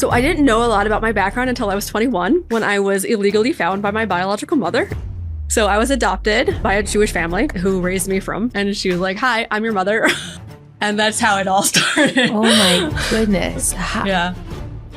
So I didn't know a lot about my background until I was 21 when I was illegally found by my biological mother. So I was adopted by a Jewish family who raised me and she was like, "Hi, I'm your mother." And that's how it all started. Oh my goodness. Yeah.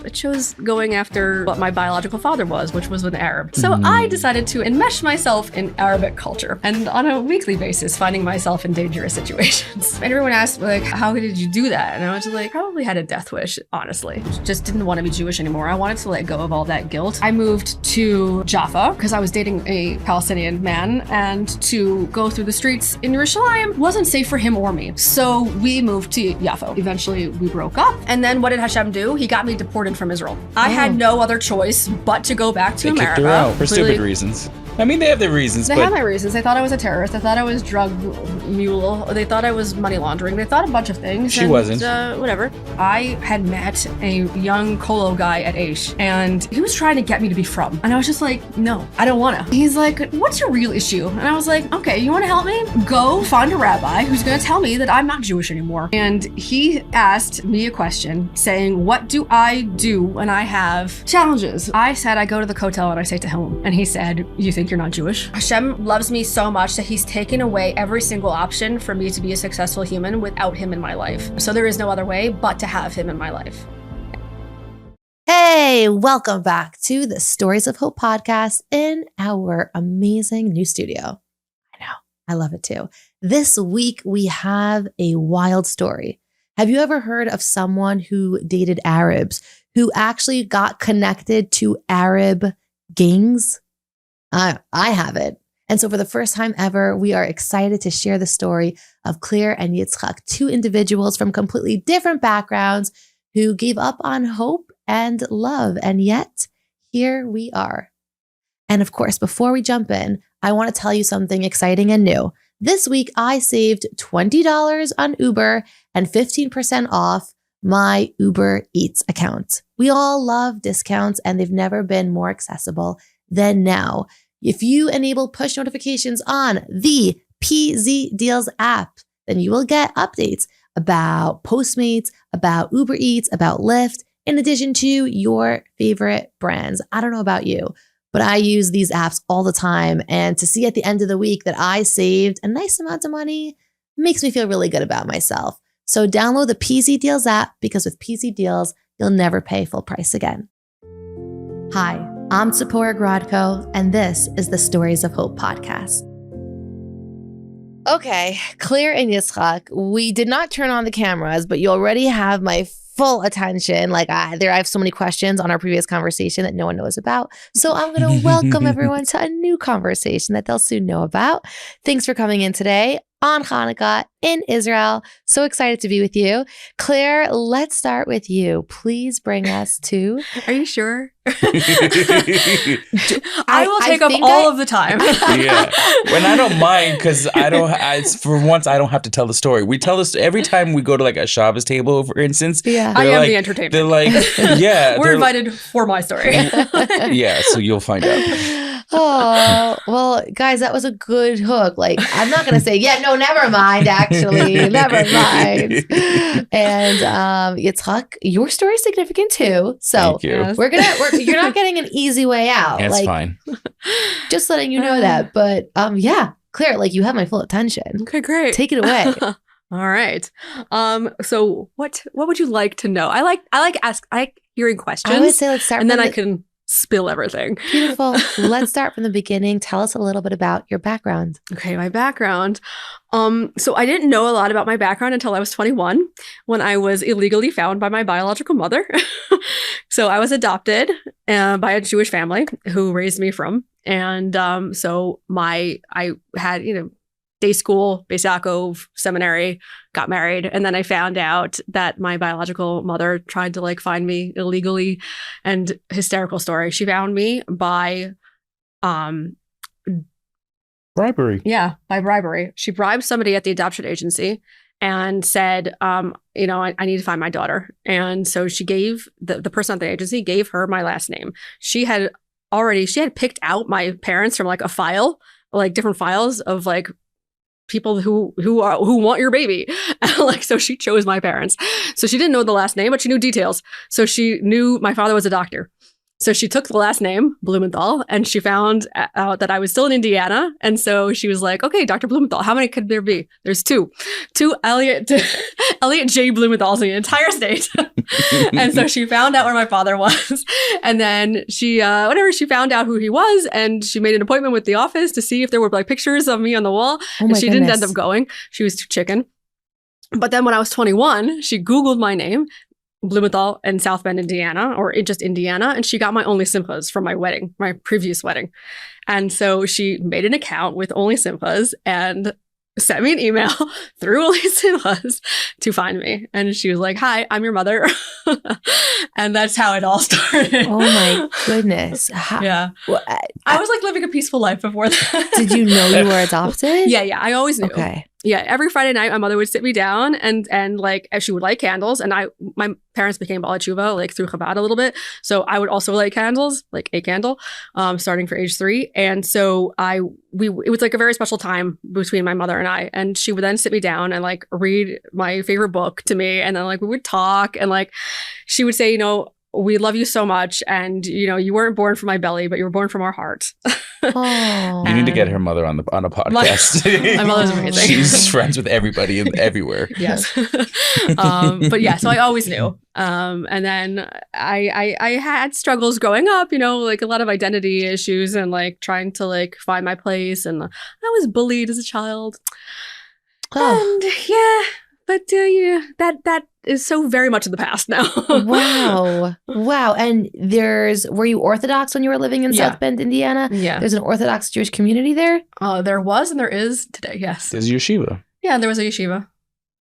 I chose going after what my biological father was, which was an Arab. So I decided to enmesh myself in Arabic culture and on a weekly basis, finding myself in dangerous situations. And everyone asked, like, how did you do that? And I was like, probably had a death wish, honestly. Just didn't want to be Jewish anymore. I wanted to let go of all that guilt. I moved to Jaffa because I was dating a Palestinian man, and to go through the streets in Yerushalayim wasn't safe for him or me. So we moved to Jaffa. Eventually we broke up. And then what did Hashem do? He got me deported from Israel. I had no other choice but to go back to America. They kicked her out for stupid reasons. I mean, they have their reasons. They had my reasons. They thought I was a terrorist. They thought I was drug mule. They thought I was money laundering. They thought a bunch of things. She wasn't. Whatever. I had met a young colo guy at Aish, and he was trying to get me to be from. And I was just like, no, I don't want to. He's like, what's your real issue? And I was like, okay, you want to help me? Go find a rabbi who's going to tell me that I'm not Jewish anymore. And he asked me a question saying, what do I do when I have challenges? I said, I go to the kotel and I say Tehillim. And he said, you think you're not Jewish? Hashem loves me so much that he's taken away every single option for me to be a successful human without him in my life. So there is no other way but to have him in my life. Hey, welcome back to the Stories of Hope podcast in our amazing new studio. I know, I love it too. This week we have a wild story. Have you ever heard of someone who dated Arabs who actually got connected to Arab gangs? I haven't. And so for the first time ever, we are excited to share the story of Clair and Yitzchok, two individuals from completely different backgrounds who gave up on hope and love. And yet here we are. And of course, before we jump in, I want to tell you something exciting and new. This week, I saved $20 on Uber and 15% off my Uber Eats account. We all love discounts, and they've never been more accessible than now. If you enable push notifications on the PZ Deals app, then you will get updates about Postmates, about Uber Eats, about Lyft, in addition to your favorite brands. I don't know about you, but I use these apps all the time. And to see at the end of the week that I saved a nice amount of money makes me feel really good about myself. So download the PZ Deals app, because with PZ Deals, you'll never pay full price again. Hi. I'm Tzipora Grodko, and this is the Stories of Hope podcast. Okay, Clair and Yitzchok, we did not turn on the cameras, but you already have my full attention. I have so many questions on our previous conversation that no one knows about. So I'm going to welcome everyone to a new conversation that they'll soon know about. Thanks for coming in today on Hanukkah in Israel. So excited to be with you. Clair, let's start with you. Please bring us to... Are you sure? I will take up all of the time. Yeah. And I don't mind, because for once, I don't have to tell the story. We tell this every time we go to a Shabbos table, for instance. Yeah. I am the entertainment. They're like, yeah. We're invited for my story. Yeah, so you'll find out. Oh, well, guys, that was a good hook. I'm not going to say, yeah, no, never mind, actually. Never mind. And Yitzchok, your story is significant too. So thank you. You're not getting an easy way out. That's fine. Just letting you know that. But yeah, Clair, you have my full attention. Okay, great. Take it away. All right. So what would you like to know? I like hearing questions. I would say let's start, and then I can spill everything. Beautiful. Let's start from the beginning. Tell us a little bit about your background. Okay, my background. So I didn't know a lot about my background until I was 21 when I was illegally found by my biological mother. So I was adopted by a Jewish family who raised me and so I had, day school, Beis Yaakov, seminary, got married. And then I found out that my biological mother tried to find me illegally, and hysterical story. She found me by bribery. Yeah, by bribery. She bribed somebody at the adoption agency and said, I need to find my daughter. And so she gave the person at the agency gave her my last name. She had picked out my parents from a file, different files of people who want your baby. Like, so she chose my parents. So she didn't know the last name, but she knew details. So she knew my father was a doctor. So she took the last name, Blumenthal, and she found out that I was still in Indiana. And so she was like, okay, Dr. Blumenthal, how many could there be? There's two Elliot J. Blumenthals in the entire state. And so she found out where my father was. And then she found out who he was, and she made an appointment with the office to see if there were like pictures of me on the wall. And she didn't end up going. She was too chicken. But then when I was 21, she Googled my name, Blumenthal in South Bend, Indiana, or just Indiana. And she got my Only Simchas from my wedding, my previous wedding. And so she made an account with Only Simchas and sent me an email through Only Simchas to find me. And she was like, hi, I'm your mother. And that's how it all started. Oh my goodness. Yeah. Well, I was like living a peaceful life before that. Did you know you were adopted? Yeah. I always knew. Okay. Yeah, every Friday night, my mother would sit me down and like she would light candles, and my parents became Bala Tshuva like through Chabad a little bit, so I would also light candles, like a candle, starting for age 3, and so it was like a very special time between my mother and I, and she would then sit me down and like read my favorite book to me, and then like we would talk, and like she would say, we love you so much, and you weren't born from my belly, but you were born from our heart. Oh. You need to get her mother on a podcast. My mother's amazing. She's friends with everybody and everywhere. Yes. But yeah, so I always knew. And then I had struggles growing up, like a lot of identity issues and like trying to like find my place. And I was bullied as a child. Oh. And yeah, but that is so very much in the past now. Wow. And were you Orthodox when you were living in South Bend, Indiana? Yeah. There's an Orthodox Jewish community there? There was and there is today, yes. There's a yeshiva. Yeah, there was a yeshiva.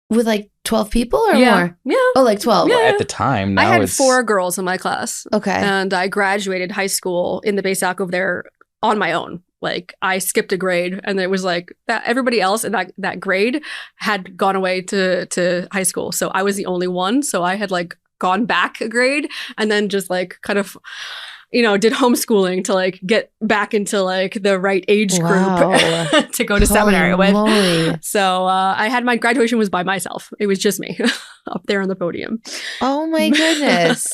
With like 12 people or more? Yeah. Oh, like 12. Yeah. At the time, now I had it's 4 girls in my class. Okay. And I graduated high school in the Beis Yaakov there on my own. Like I skipped a grade, and it was like that everybody else in that grade had gone away to high school. So I was the only one. So I had like gone back a grade and then just like kind of, did homeschooling to like get back into like the right age group to go to seminary with. So I had my graduation was by myself. It was just me up there on the podium. Oh my goodness.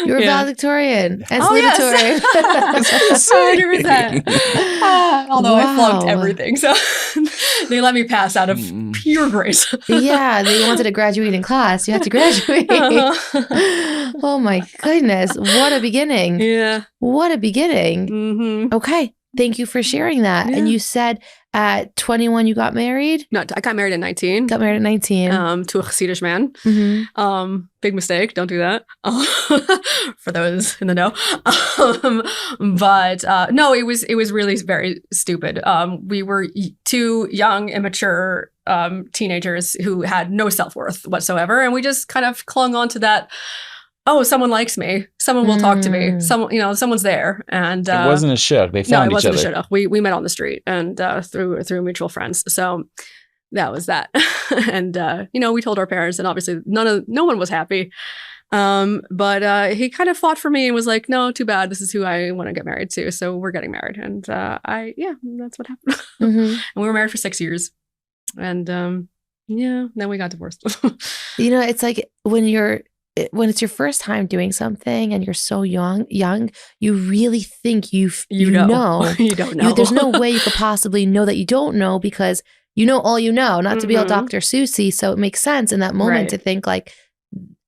You were valedictorian and salutatorian. Yes. 100%. Although I flunked everything. So they let me pass out of pure grace. Yeah, they wanted a graduating class. You had to graduate. Oh my goodness. What a beginning. Yeah. What a beginning. Mm-hmm. Okay. Thank you for sharing that. Yeah. And you said at 21 you got married? No, I got married at 19. Got married at 19. To a Chassidish man. Mm-hmm. Big mistake. Don't do that. For those in the know. But no, it was really very stupid. We were 2 young, immature teenagers who had no self-worth whatsoever. And we just kind of clung on to that. Oh, someone likes me. Someone will talk to me. Someone's there. And it wasn't a shidduch. They found each other. No, it wasn't a shidduch. We met on the street and through mutual friends. So that was that. And we told our parents, and obviously no one was happy. But he kind of fought for me and was like, "No, too bad. This is who I want to get married to. So we're getting married." And that's what happened. Mm-hmm. And we were married for 6 years. And then we got divorced. It's like when it's your first time doing something and you're so young, you really think you know. You don't know. There's no way you could possibly know that you don't know, because you know all you know, not to be all Dr. Susie. So it makes sense in that moment to think like,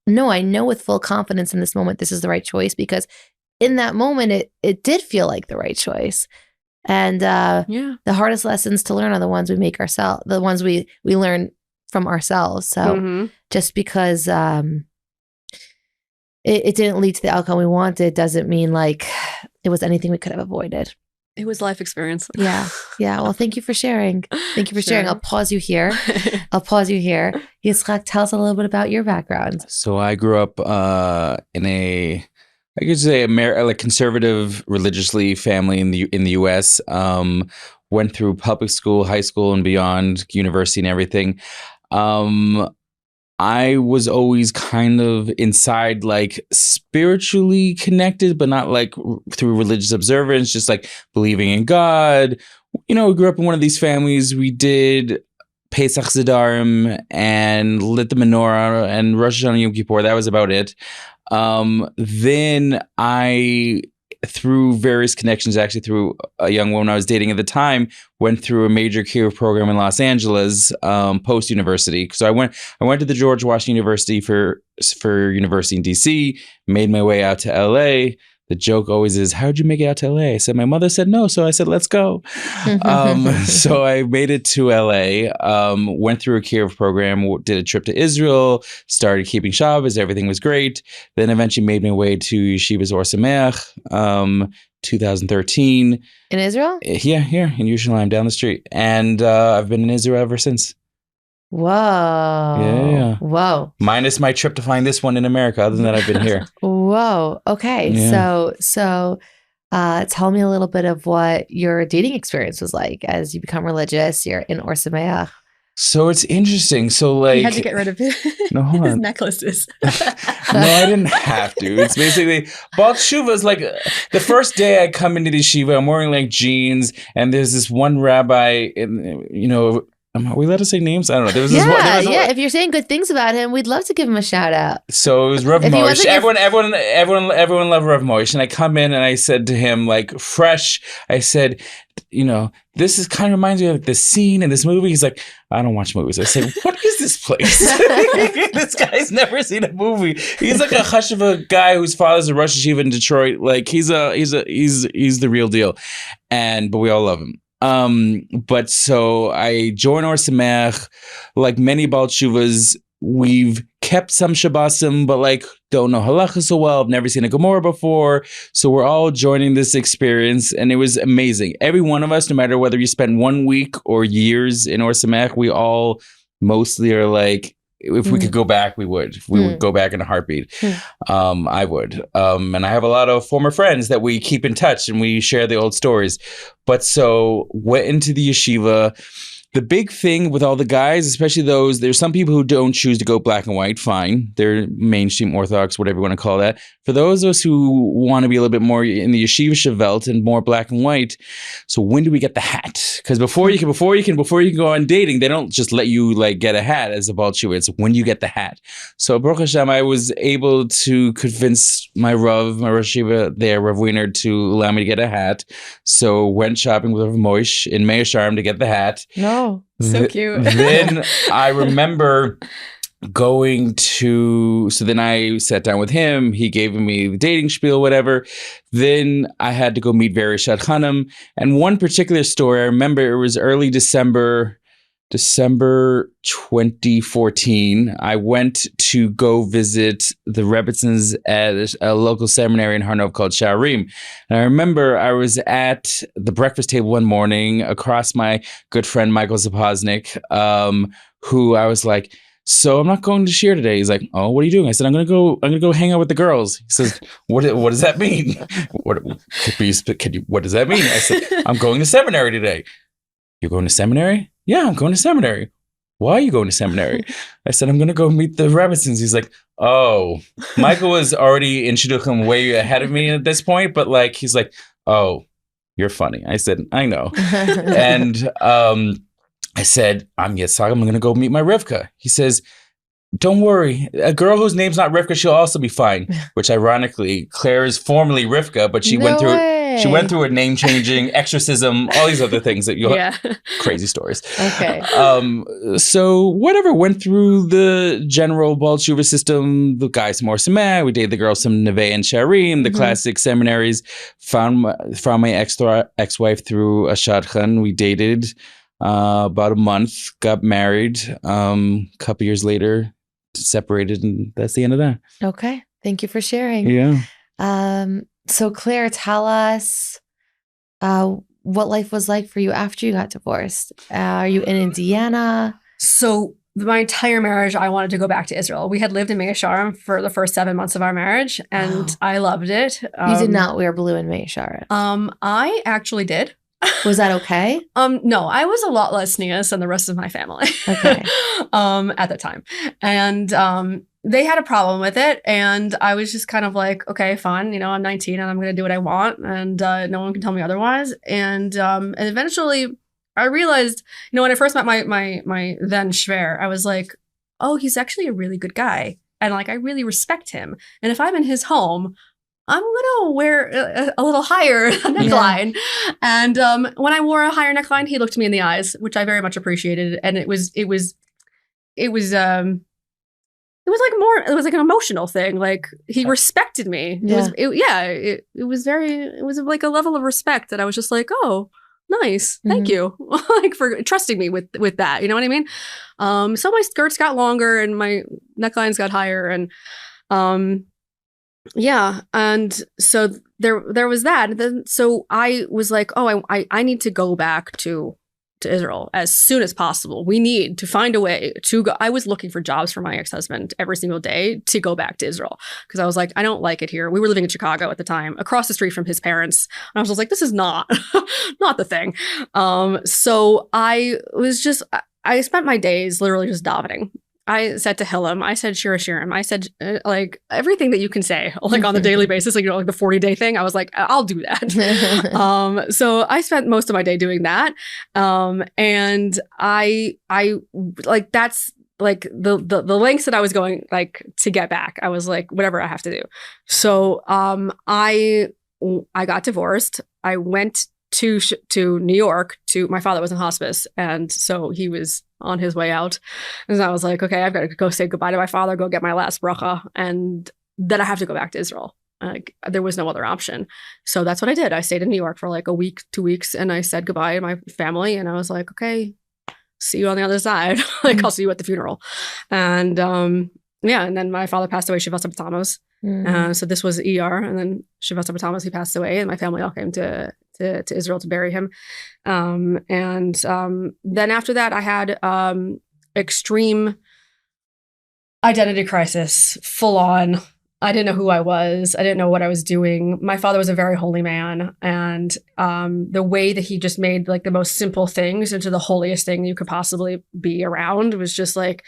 no, I know with full confidence in this moment, this is the right choice, because in that moment, it did feel like the right choice. And the hardest lessons to learn are the ones we make ourselves, the ones we learn from ourselves. So just because it didn't lead to the outcome we wanted doesn't mean like it was anything we could have avoided. It was life experience. Yeah. Well, thank you for sharing. Sharing. I'll pause you here. Yitzchok, tell us a little bit about your background. So I grew up in a conservative, religiously family in the U.S. Went through public school, high school, and beyond, university, and everything. I was always kind of inside, like spiritually connected, but not like through religious observance, just like believing in God. We grew up in one of these families. We did Pesach Zidarim and lit the menorah and Rosh Hashanah Yom Kippur. That was about it. Then I, through various connections, actually through a young woman I was dating at the time, went through a major career program in Los Angeles, post university. So I went to the George Washington University for university in DC, made my way out to LA. The joke always is, how'd you make it out to LA? I said, my mother said no. So I said, let's go. So I made it to LA, went through a kiruv program, did a trip to Israel, started keeping Shabbos. Everything was great. Then eventually made my way to Yeshiva's Or Sameach, 2013. In Israel? Yeah, here in Yerushalayim, down the street. And I've been in Israel ever since. Whoa. Yeah. Whoa. Minus my trip to find this one in America. Other than that, I've been here. Whoa. Okay. Yeah. So tell me a little bit of what your dating experience was like as you become religious. You're in Or Sameach. So it's interesting. So like, You had to get rid of his necklaces. No, I didn't have to. It's basically Baal Tshuva is like the first day I come into the yeshiva, I'm wearing like jeans, and there's this one rabbi, are we allowed to say names? I don't know. There was this If you're saying good things about him, we'd love to give him a shout out. So it was Rav Moshe. Everyone loved Rav Moshe. And I come in and I said to him, like, fresh, I said, this is kind of reminds me of like the scene in this movie. He's like, I don't watch movies. I said, what is this place? This guy's never seen a movie. He's like a chashuva guy whose father's a Rosh Yeshiva in Detroit. Like he's the real deal. But we all love him. But so I joined Or Sameach. Like many Baal Tshuvas, we've kept some Shabbosim, but like don't know halacha so well. I've never seen a Gemara before. So we're all joining this experience, and it was amazing. Every one of us, no matter whether you spend 1 week or years in Or Sameach, we all mostly are like, if we could go back, we would. We would go back in a heartbeat. I would. And I have a lot of former friends that we keep in touch and we share the old stories. But so went into the yeshiva. The big thing with all the guys, especially there's some people who don't choose to go black and white, fine. They're mainstream Orthodox, whatever you want to call that. For those of us who want to be a little bit more in the yeshiva shavelt and more black and white, so when do we get the hat? Because before you can go on dating, they don't just let you like get a hat as a Baal Tshuva. It's when you get the hat. So Baruch Hashem, I was able to convince my Rosh Yeshiva there, Rav Wiener, to allow me to get a hat. So went shopping with Rav Moshe in Mea Sharm to get the hat. No. So cute. Then I remember so then I sat down with him. He gave me the dating spiel, whatever. Then I had to go meet various shadchanim. And one particular story, I remember it was early December 2014, I went to go visit the Rebbitzins at a local seminary in Har Nof called Sha'arim. And I remember I was at the breakfast table one morning across my good friend Michael Zapoznik, who I was like, so I'm not going to shir today. He's like, oh, what are you doing? I said, I'm gonna go hang out with the girls. He says, what does that mean? What does that mean? I said, I'm going to seminary today. You're going to seminary? Yeah, I'm going to seminary. Why are you going to seminary? I said, I'm going to go meet the Rebbitzins. He's like, oh. Michael was already in Shidduchim way ahead of me at this point, but like, he's like, oh, you're funny. I said, I know. And I said, I'm Yitzchok. I'm going to go meet my Rivka. He says, don't worry. A girl whose name's not Rivka, she'll also be fine. Which ironically, Claire is formerly Rivka, but she went through a name changing, exorcism, all these other things that you'll crazy stories. Okay. So whatever, went through the general Baal Tshuva system, the guys more Sameh, we dated the girls some Neve and Sharim, the classic seminaries, found my ex-wife through a shadchan. We dated about a month, got married, couple years later, separated, and that's the end of that. Okay. Thank you for sharing. Yeah. So Claire, tell us what life was like for you after you got divorced. Are you in Indiana? So my entire marriage, I wanted to go back to Israel. We had lived in Mea Sharm for the first 7 months of our marriage, and I loved it. You did not wear blue in Mea Sharm. I actually did. Was that okay? No, I was a lot less sneeze than the rest of my family. Okay. At the time. And they had a problem with it. And I was just kind of like, okay, fine. I'm 19 and I'm going to do what I want. And no one can tell me otherwise. And eventually I realized, when I first met my then shver, I was like, oh, he's actually a really good guy. And like, I really respect him. And if I'm in his home, I'm gonna wear a little higher neckline. Yeah. And when I wore a higher neckline, he looked me in the eyes, which I very much appreciated. And it was like an emotional thing. Like he respected me. Yeah. It was like a level of respect that I was just like, oh, nice. Thank you. Like for trusting me with that. You know what I mean? So my skirts got longer and my necklines got higher and yeah. And so there was that. And then, so I was like, oh, I need to go back to Israel as soon as possible. We need to find a way to go. I was looking for jobs for my ex-husband every single day to go back to Israel because I was like, I don't like it here. We were living in Chicago at the time, across the street from his parents. And I was just like, this is not the thing. So I spent my days literally just davening. I said to Hillel, I said Shira Shirim, I said like everything that you can say like on a daily basis, like like the 40-day thing. I was like, I'll do that. So I spent most of my day doing that, and I like that's like the lengths that I was going like to get back. I was like, whatever I have to do. So I got divorced. I went to New York. My father was in hospice, and so he was on his way out. And I was like, okay, I've got to go say goodbye to my father, go get my last bracha, and then I have to go back to Israel. Like there was no other option. So that's what I did. I stayed in New York for like a week, 2 weeks, and I said goodbye to my family. And I was like, okay, see you on the other side. Like I'll see you at the funeral. And yeah, and then my father passed away Shavas B'Tammuz. So this was ER, and then Shavas B'Tammuz, he passed away, and my family all came to Israel to bury him. And then after that, I had extreme identity crisis, full on. I didn't know who I was. I didn't know what I was doing. My father was a very holy man, and the way that he just made like the most simple things into the holiest thing you could possibly be around was just like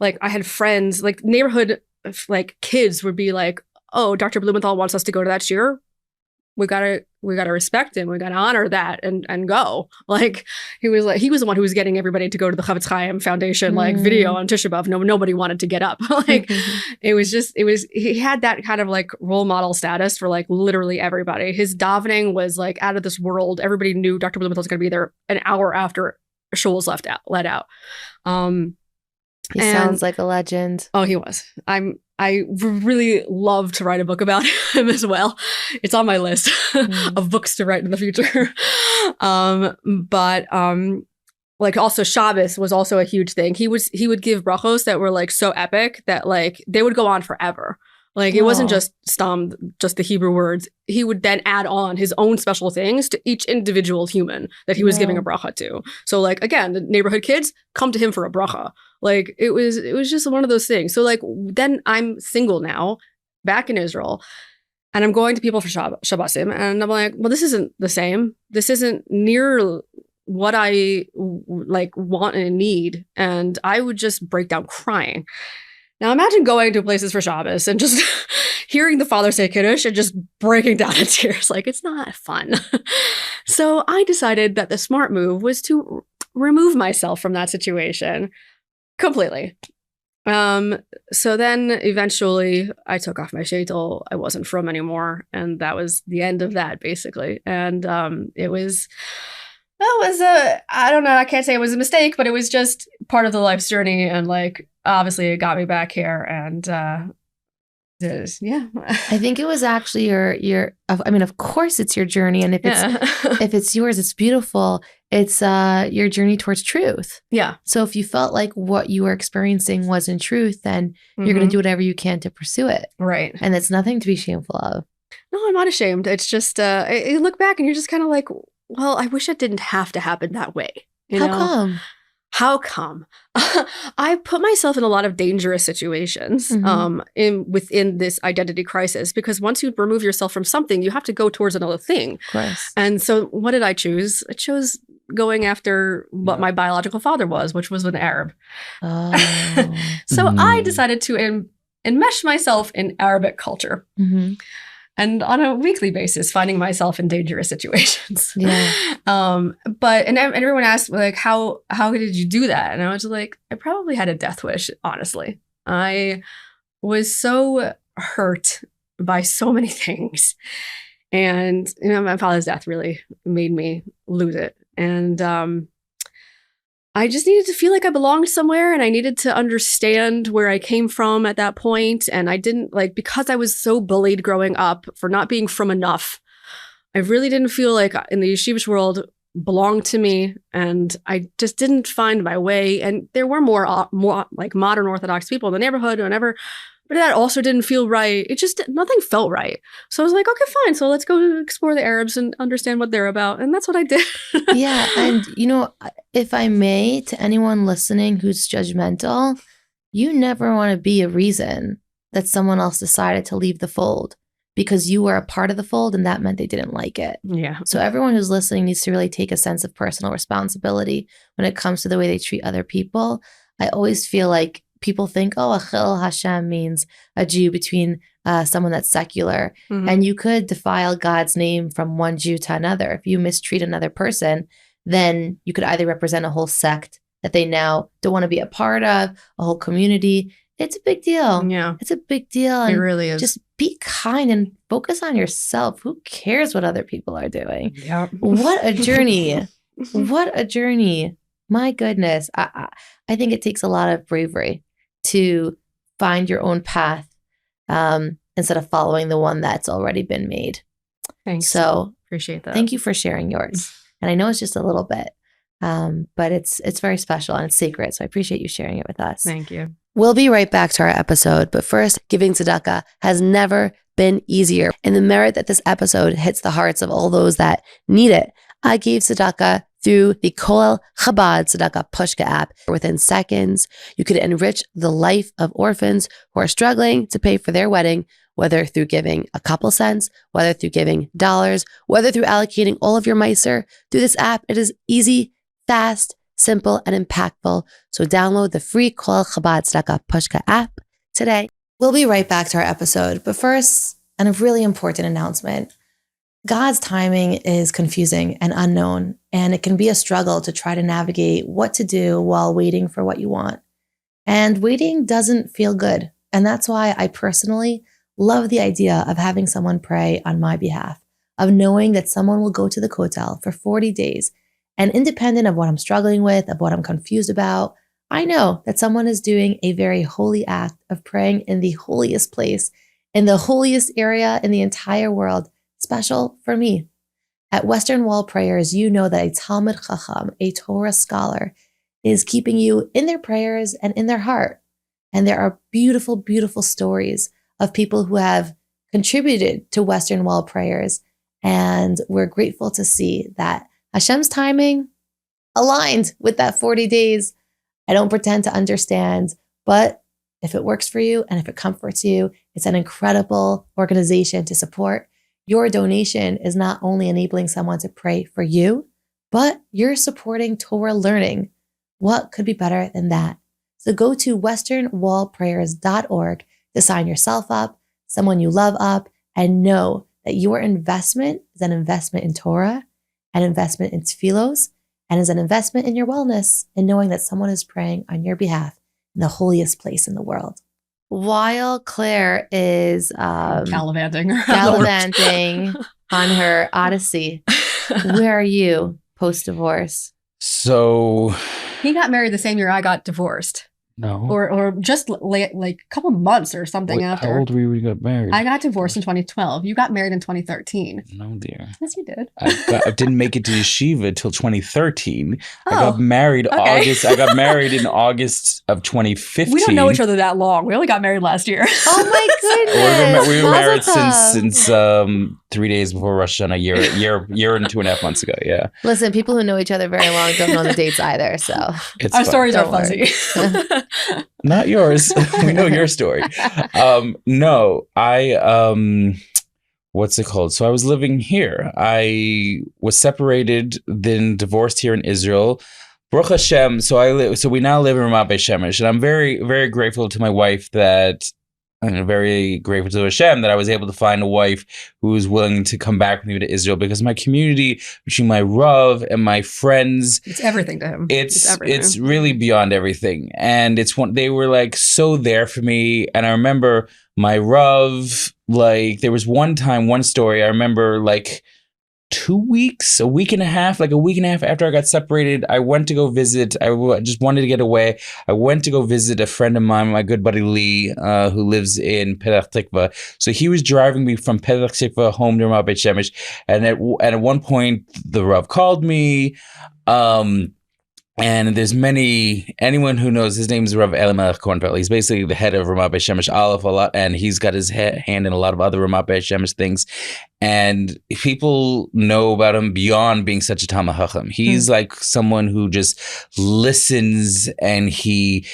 I had friends, like neighborhood like kids would be like, oh, Dr. Blumenthal wants us to go to that shiur. We gotta respect him. We gotta honor that and go. Like he was the one who was getting everybody to go to the Chavetz Chaim Foundation like video on Tisha B'Av. Nobody wanted to get up. Like he had that kind of like role model status for like literally everybody. His davening was like out of this world. Everybody knew Dr. Blumenthal was gonna be there an hour after shul was let out. He sounds like a legend. Oh, he was. I really love to write a book about him as well. It's on my list of books to write in the future. But like also Shabbos was also a huge thing. He would give brachos that were like so epic that like they would go on forever. Like it wasn't just the Hebrew words. He would then add on his own special things to each individual human that he was giving a bracha to. So like again, the neighborhood kids come to him for a bracha. Like it was just one of those things. So like then I'm single now, back in Israel, and I'm going to people for Shabbosim, and I'm like, well, this isn't the same. This isn't near what I like want and need, and I would just break down crying. Now imagine going to places for Shabbos and just hearing the father say Kiddush and just breaking down in tears. Like, it's not fun. So I decided that the smart move was to remove myself from that situation completely. So then eventually I took off my sheitel. I wasn't from anymore. And that was the end of that, basically. And I don't know, I can't say it was a mistake, but it was just part of the life's journey. And like, obviously it got me back here. And yeah. I think it was actually I mean, of course it's your journey. And if it's yours, it's beautiful. It's your journey towards truth. Yeah. So if you felt like what you were experiencing wasn't truth, then you're going to do whatever you can to pursue it. Right. And it's nothing to be shameful of. No, I'm not ashamed. It's just, you look back and you're just kind of like, well, I wish it didn't have to happen that way. How come? I put myself in a lot of dangerous situations within this identity crisis, because once you remove yourself from something, you have to go towards another thing. Of course. And so what did I choose? I chose going after what my biological father was, which was an Arab. So I decided to enmesh myself in Arabic culture. and on a weekly basis, finding myself in dangerous situations. Yeah. And everyone asked, like, how did you do that? And I was like, I probably had a death wish, honestly. I was so hurt by so many things. And, my father's death really made me lose it. And I just needed to feel like I belonged somewhere, and I needed to understand where I came from at that point. And I didn't, because I was so bullied growing up for not being from enough, I really didn't feel like in the yeshivish world belonged to me. And I just didn't find my way. And there were more like modern Orthodox people in the neighborhood, whatever. But that also didn't feel right. Nothing felt right. So I was like, okay, fine. So let's go explore the Arabs and understand what they're about. And that's what I did. Yeah. And, if I may, to anyone listening who's judgmental, you never want to be a reason that someone else decided to leave the fold because you were a part of the fold and that meant they didn't like it. Yeah. So everyone who's listening needs to really take a sense of personal responsibility when it comes to the way they treat other people. I always feel like people think, oh, Achil Hashem means a Jew between someone that's secular. Mm-hmm. And you could defile God's name from one Jew to another. If you mistreat another person, then you could either represent a whole sect that they now don't want to be a part of, a whole community. It's a big deal. Yeah. It's a big deal. It And really is. just be kind and focus on yourself. Who cares what other people are doing? Yeah. What a journey. What a journey. My goodness. I think it takes a lot of bravery to find your own path instead of following the one that's already been made. Thanks. So appreciate that. thank you for sharing yours. And I know it's just a little bit, but it's very special and it's sacred. So I appreciate you sharing it with us. Thank you. We'll be right back to our episode. But first, giving tzedakah has never been easier. And the merit that this episode hits the hearts of all those that need it. I gave tzedakah through the Koel Chabad Tzedakah Pushka app. Within seconds, you could enrich the life of orphans who are struggling to pay for their wedding, whether through giving a couple cents, whether through giving dollars, whether through allocating all of your miser. Through this app, it is easy, fast, simple, and impactful. So download the free Koel Chabad Tzedakah Pushka app today. We'll be right back to our episode. But first, and a really important announcement. God's timing is confusing and unknown, and it can be a struggle to try to navigate what to do while waiting for what you want. And waiting doesn't feel good. And that's why I personally love the idea of having someone pray on my behalf, of knowing that someone will go to the Kotel for 40 days. And independent of what I'm struggling with, of what I'm confused about, I know that someone is doing a very holy act of praying in the holiest place, in the holiest area in the entire world, special for me. At Western Wall Prayers, you know that a Talmud Chacham, a Torah scholar, is keeping you in their prayers and in their heart. And there are beautiful, beautiful stories of people who have contributed to Western Wall Prayers. And we're grateful to see that Hashem's timing aligned with that 40 days. I don't pretend to understand, but if it works for you and if it comforts you, it's an incredible organization to support. Your donation is not only enabling someone to pray for you, but you're supporting Torah learning. What could be better than that? So go to westernwallprayers.org to sign yourself up, someone you love up, and know that your investment is an investment in Torah, an investment in tefillos, and is an investment in your wellness and knowing that someone is praying on your behalf in the holiest place in the world. While Claire is gallivanting on her odyssey, where are you post-divorce? So he got married the same year I got divorced. No. Or just like a couple months or something after. How old were you when you got married? I got divorced in 2012. You got married in 2013. No, dear. Yes, you did. I didn't make it to yeshiva till 2013. Oh, I got married okay. I got married in August of 2015. We don't know each other that long. We only got married last year. Oh my goodness. We were married since 3 days before Rosh Hashanah, year and 2.5 months ago. Yeah. Listen, people who know each other very long don't know the dates either. So our stories are fuzzy. Not yours. We know your story. No, what's it called? So I was living here. I was separated, then divorced here in Israel. Baruch Hashem. So we now live in Ramat Beit Shemesh, and I'm very, very grateful to my wife that I'm very grateful to Hashem that I was able to find a wife who was willing to come back with me to Israel, because my community, between my Rav and my friends, it's everything to him. It's really beyond everything. And they were like so there for me. And I remember my Rav, like there was one story, I remember like a week and a half after I got separated, I went to go visit. I just wanted to get away. I went to go visit a friend of mine, my good buddy Lee, who lives in Petach Tikva. So he was driving me from Petach Tikva home to Ramat Beit Shemesh. And at one point, the Rav called me. And there's anyone who knows, his name is Rav Elimelech Kornfeld. He's basically the head of Ramat Beit Shemesh Aleph a lot, and he's got his hand in a lot of other Ramat Beit Shemesh things. And people know about him beyond being such a Talmid Chacham. He's like someone who just listens and he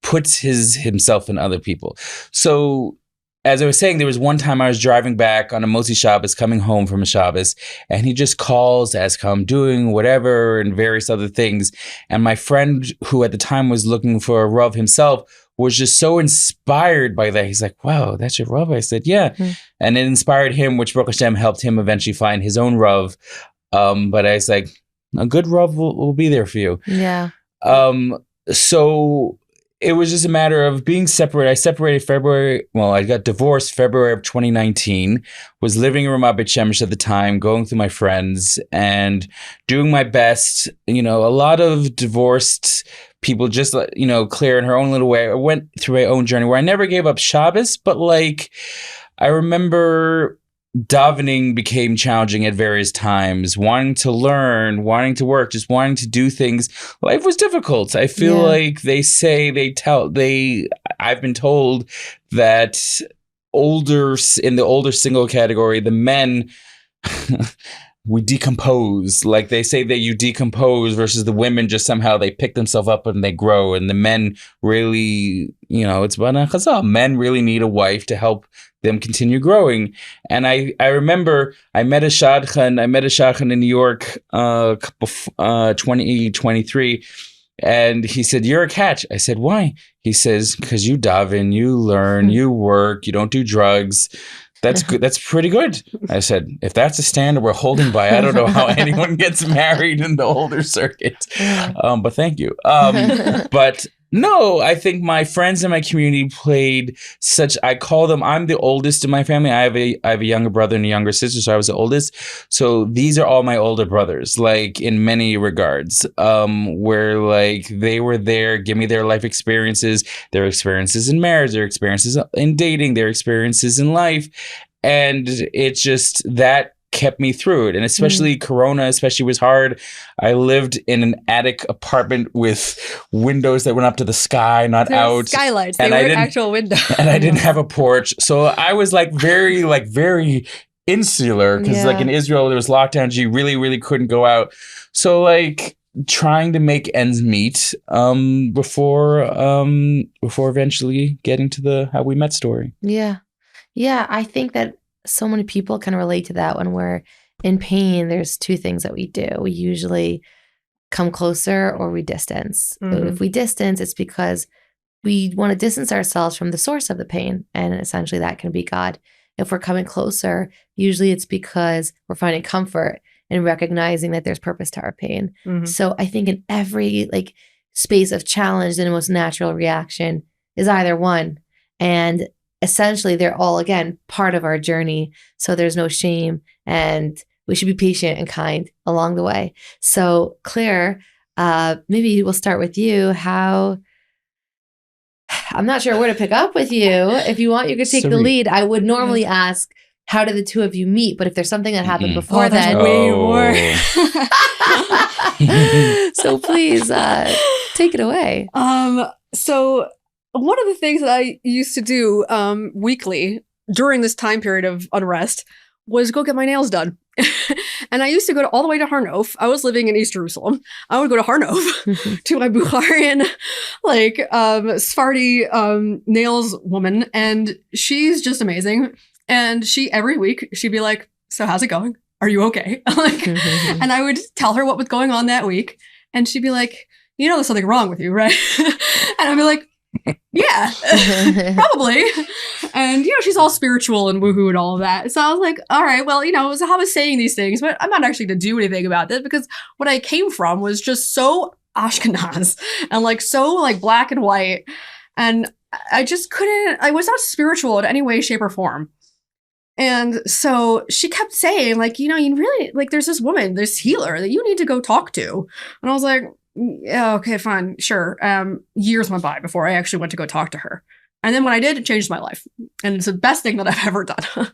puts himself in other people. So as I was saying, there was one time I was driving back on a Motzi Shabbos, coming home from a Shabbos, and he just calls to ask how I'm doing, whatever, and various other things. And my friend, who at the time was looking for a Rav himself, was just so inspired by that. He's like, wow, that's your Rav? I said, yeah. And it inspired him, which Baruch Hashem helped him eventually find his own Rav. But I was like, a good Rav will be there for you. Yeah. So it was just a matter of being separated. I separated I got divorced February of 2019, was living in Ramat Beit Shemesh at the time, going through my friends and doing my best. You know, a lot of divorced people, just, you know, Claire in her own little way. I went through my own journey where I never gave up Shabbos, but like, I remember davening became challenging at various times, wanting to learn, wanting to work, just wanting to do things. Life was difficult. I feel like I've been told that in the older single category, the men we decompose. Like they say that you decompose, versus the women just somehow they pick themselves up and they grow. And the men really, you know, it's bana chazal. Men really need a wife to help them continue growing. And I remember I met a shadchan in New York 2023, and he said, "You're a catch." I said, "Why?" He says, "Because you daven, you learn, you work, you don't do drugs. That's good. That's pretty good." I said, "If that's a standard we're holding by, I don't know how anyone gets married in the older circuit." But thank you. But no, I think my friends in my community I call them, I'm the oldest in my family. I have a younger brother and a younger sister, so I was the oldest. So these are all my older brothers, like in many regards, where like they were there, give me their life experiences, their experiences in marriage, their experiences in dating, their experiences in life. And it's just that kept me through it. And especially Corona was hard. I lived in an attic apartment with windows that went up to the sky, not out. Skylights. They weren't actual windows. And I didn't have a porch. So I was very insular, because like in Israel, there was lockdowns. You really, really couldn't go out. So like trying to make ends meet before eventually getting to the how we met story. Yeah. Yeah. I think that so many people can relate to that. When we're in pain, there's two things that we do. We usually come closer or we distance. If we distance, it's because we want to distance ourselves from the source of the pain. And essentially that can be God. If we're coming closer, usually it's because we're finding comfort and recognizing that there's purpose to our pain. So I think in every like space of challenge, the most natural reaction is either one. And essentially, they're all, again, part of our journey. So there's no shame, and we should be patient and kind along the way. So Claire, maybe we'll start with you. I'm not sure where to pick up with you. If you want, you could take the lead. I would normally ask, how did the two of you meet? But if there's something that happened before then, way more. So please take it away. So one of the things that I used to do weekly during this time period of unrest was go get my nails done. And I used to go all the way to Har Nof. I was living in East Jerusalem. I would go to Har Nof to my Bukharian, Sephardi nails woman. And she's just amazing. And every week, she'd be like, "So how's it going? Are you okay?" And I would tell her what was going on that week. And she'd be like, "You know, there's something wrong with you, right?" And I'd be like, Yeah, probably. And, she's all spiritual and woohoo and all of that. So I was like, all right, well, so I was saying these things, but I'm not actually going to do anything about this because what I came from was just so Ashkenaz and like so like black and white. And I just couldn't, I was not spiritual in any way, shape, or form. And so she kept saying, like, you really, like, there's this woman, this healer that you need to go talk to. And I was like, yeah, okay, fine, sure. Years went by before I actually went to go talk to her. And then when I did, it changed my life. And it's the best thing that I've ever done.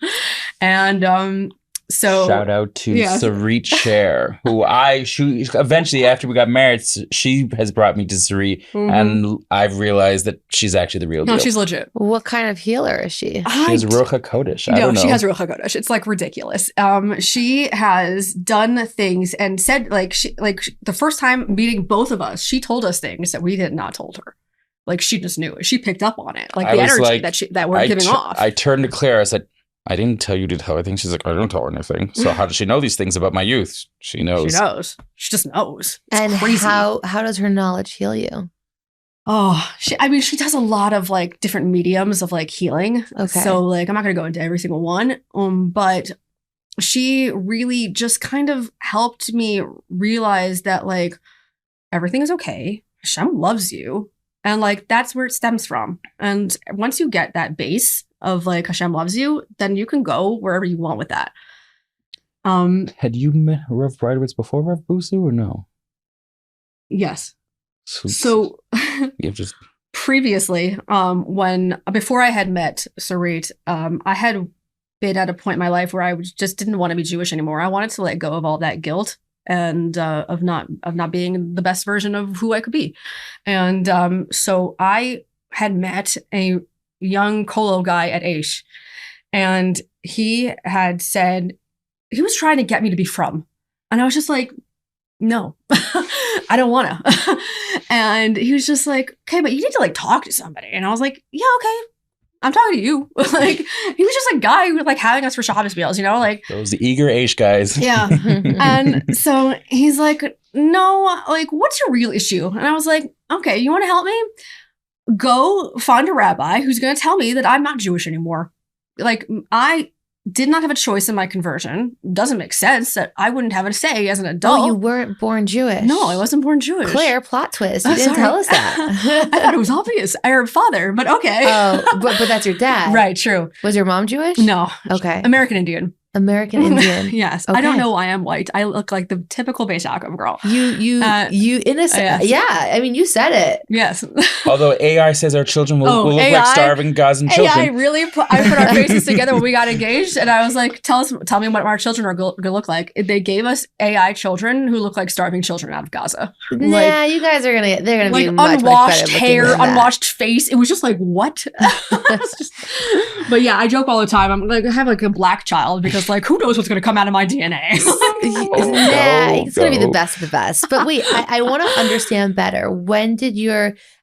And so shout out to Sarit Cher, who she eventually, after we got married, she has brought me to Sarit, and I've realized that she's actually the real deal. No, she's legit. What kind of healer is she? She has Ruach HaKodesh. I don't know. She has Ruach HaKodesh. It's like ridiculous. She has done things and said the first time meeting both of us, she told us things that we did not told her. Like she just knew it. She picked up on it. Like the energy that we're giving off. I turned to Claire. I said, I didn't tell you to tell her things. She's like, I don't tell her anything. So how does she know these things about my youth? She knows. She knows. She just knows. It's and crazy. How does her knowledge heal you? Oh, she does a lot of like different mediums of like healing. Okay. So like, I'm not going to go into every single one. But she really just kind of helped me realize that like, everything is okay. Hashem loves you. And like, that's where it stems from. And once you get that base of like Hashem loves you, then you can go wherever you want with that. Had you met Rev Breidowitz before Rev Busu or no? Yes. Sweet. So just previously, before I had met Sarit, I had been at a point in my life where I just didn't want to be Jewish anymore. I wanted to let go of all that guilt and of not being the best version of who I could be. And so I had met a young Kolo guy at Aish, and he had said he was trying to get me to be from, and I was just like, no, I don't want to. And he was just like, okay, but you need to like talk to somebody. And I was like, yeah, okay, I'm talking to you. Like he was just a guy who was like having us for Shabbos meals, like those eager Aish guys. Yeah. And so he's like, no, like what's your real issue? And I was like, okay, you want to help me? Go find a rabbi who's going to tell me that I'm not Jewish anymore. Like I did not have a choice in my conversion. Doesn't make sense that I wouldn't have a say as an adult. Oh, you weren't born Jewish. No, I wasn't born Jewish. Claire, plot twist. You didn't tell us that. I thought it was obvious. Arab father, but okay. Oh, but that's your dad. Right, true. Was your mom Jewish? No. Okay. American Indian. American Indian. Yes. Okay. I don't know why I'm white. I look like the typical Beis Yaakov girl. You innocent. Yes. Yeah. I mean, you said it. Yes. Although AI says our children will look like starving Gazan children. AI really I put our faces together when we got engaged, and I was like, tell me what our children are going to look like. They gave us AI children who look like starving children out of Gaza. Nah, you guys are they're gonna like be much, unwashed much better hair, than that. unwashed face. It was just like, what? But yeah, I joke all the time. I'm like, I have like a black child because like, who knows what's going to come out of my DNA? It's going to be the best of the best. But wait, I want to understand better. When did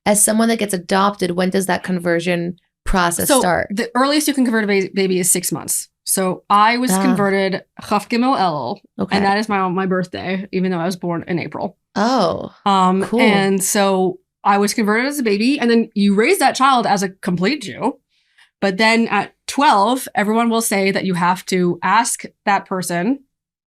as someone that gets adopted, when does that conversion process start? The earliest you can convert a baby is 6 months. So I was converted Chaf Gimel Elul, and that is my birthday, even though I was born in April. Oh, cool. And so I was converted as a baby, and then you raise that child as a complete Jew. But then at 12, everyone will say that you have to ask that person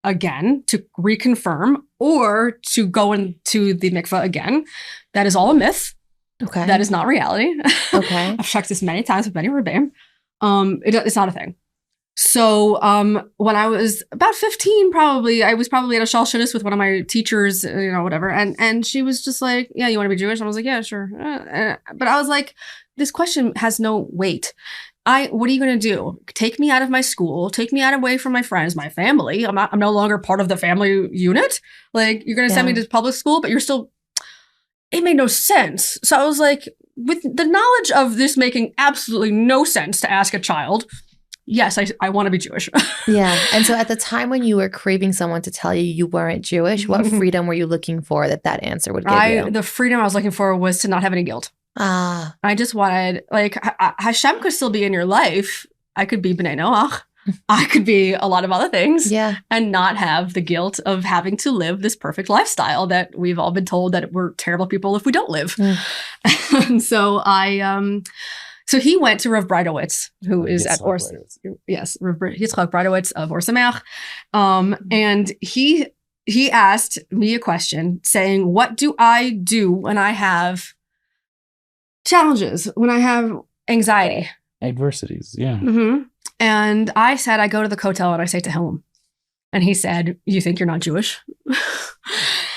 again to reconfirm or to go into the mikveh again. That is all a myth. Okay. That is not reality. Okay. I've checked this many times with many Rebbeim. It's not a thing. So when I was about 15, I was probably at a Shal Shidduch with one of my teachers, whatever. And she was just like, yeah, you want to be Jewish? And I was like, yeah, sure. But I was like, this question has no weight. What are you going to do? Take me out of my school, take me away from my friends, my family. I'm no longer part of the family unit. Like you're going to send me to public school, but it made no sense. So I was like, with the knowledge of this making absolutely no sense to ask a child, yes, I want to be Jewish. Yeah. And so at the time when you were craving someone to tell you weren't Jewish, what freedom were you looking for that answer would give you? The freedom I was looking for was to not have any guilt. I just wanted, like, Hashem could still be in your life. I could be B'nai Noach. I could be a lot of other things and not have the guilt of having to live this perfect lifestyle that we've all been told that we're terrible people if we don't live. And so so he went to Rav Breidowitz, who is at Rav Yitzchok Breidowitz of Or Sameach. And he asked me a question saying, what do I do when I have challenges, when I have anxiety? Adversities, yeah. Mm-hmm. And I said, I go to the kotel and I say Tehillim. And he said, you think you're not Jewish?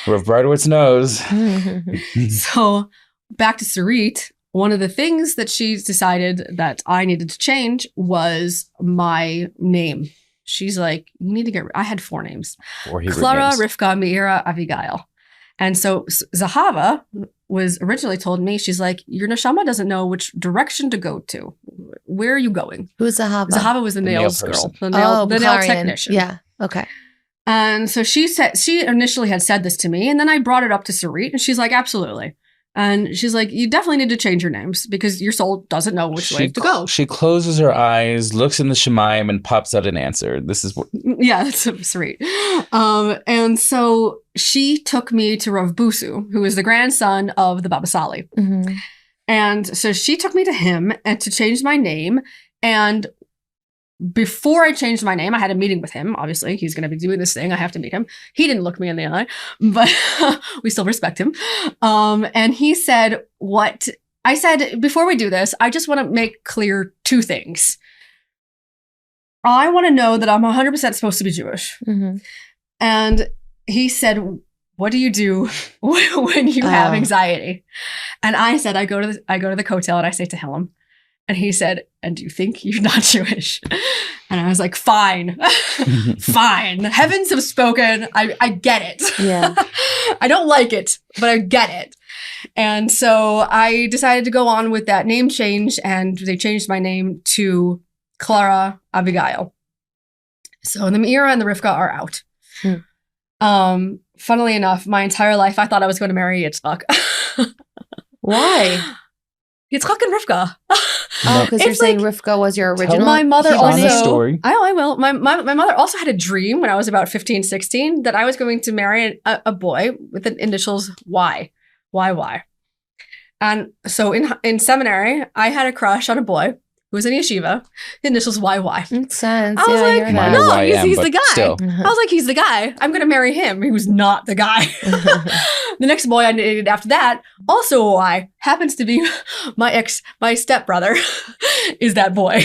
Rav Breidowitz knows. So back to Sarit, one of the things that she decided that I needed to change was my name. She's like, you need to get, I had 4 names. 4 Hebrew Clara, names. Rivka, Meira, Abigail. And so Zahava was originally told me, she's like, your neshama doesn't know which direction to go to. Where are you going? Who's Zahava? Zahava was the nails girl. The nail technician. Yeah. Okay. And so she initially had said this to me, and then I brought it up to Sarit, and she's like, absolutely. And she's like, you definitely need to change your names because your soul doesn't know which way to go. She closes her eyes, looks in the Shemayim, and pops out an answer. This is what... Yeah, that's sweet. And so she took me to Rav Busu, who is the grandson of the Baba Sali. Mm-hmm. And so she took me to him and to change my name. And before I changed my name, I had a meeting with him. Obviously, he's going to be doing this thing. I have to meet him. He didn't look me in the eye, but we still respect him. And he said, what I said, before we do this, I just want to make clear 2 things. I want to know that I'm 100% supposed to be Jewish. Mm-hmm. And he said, what do you do when you have anxiety? And I said, I go to the kotel and I say Tehillim. And he said, and do you think you're not Jewish? And I was like, fine, fine. The heavens have spoken. I get it. Yeah. I don't like it, but I get it. And so I decided to go on with that name change, and they changed my name to Clara Abigail. So the Meira and the Rivka are out. Funnily enough, my entire life, I thought I was going to marry Yitzchok. Why? Yitzchok and Rivka. Oh, because you're saying Rivka was your original. My mother also. Story. I will. My mother also had a dream when I was about 15, 16 that I was going to marry a boy with the initials Y. Y. And so in seminary, I had a crush on a boy who was in yeshiva. The initials YY. Makes sense. I was like, no, he's the guy. Still. I was like, he's the guy. I'm going to marry him. He was not the guy. The next boy I dated after that, also a Y, happens to be my stepbrother is that boy.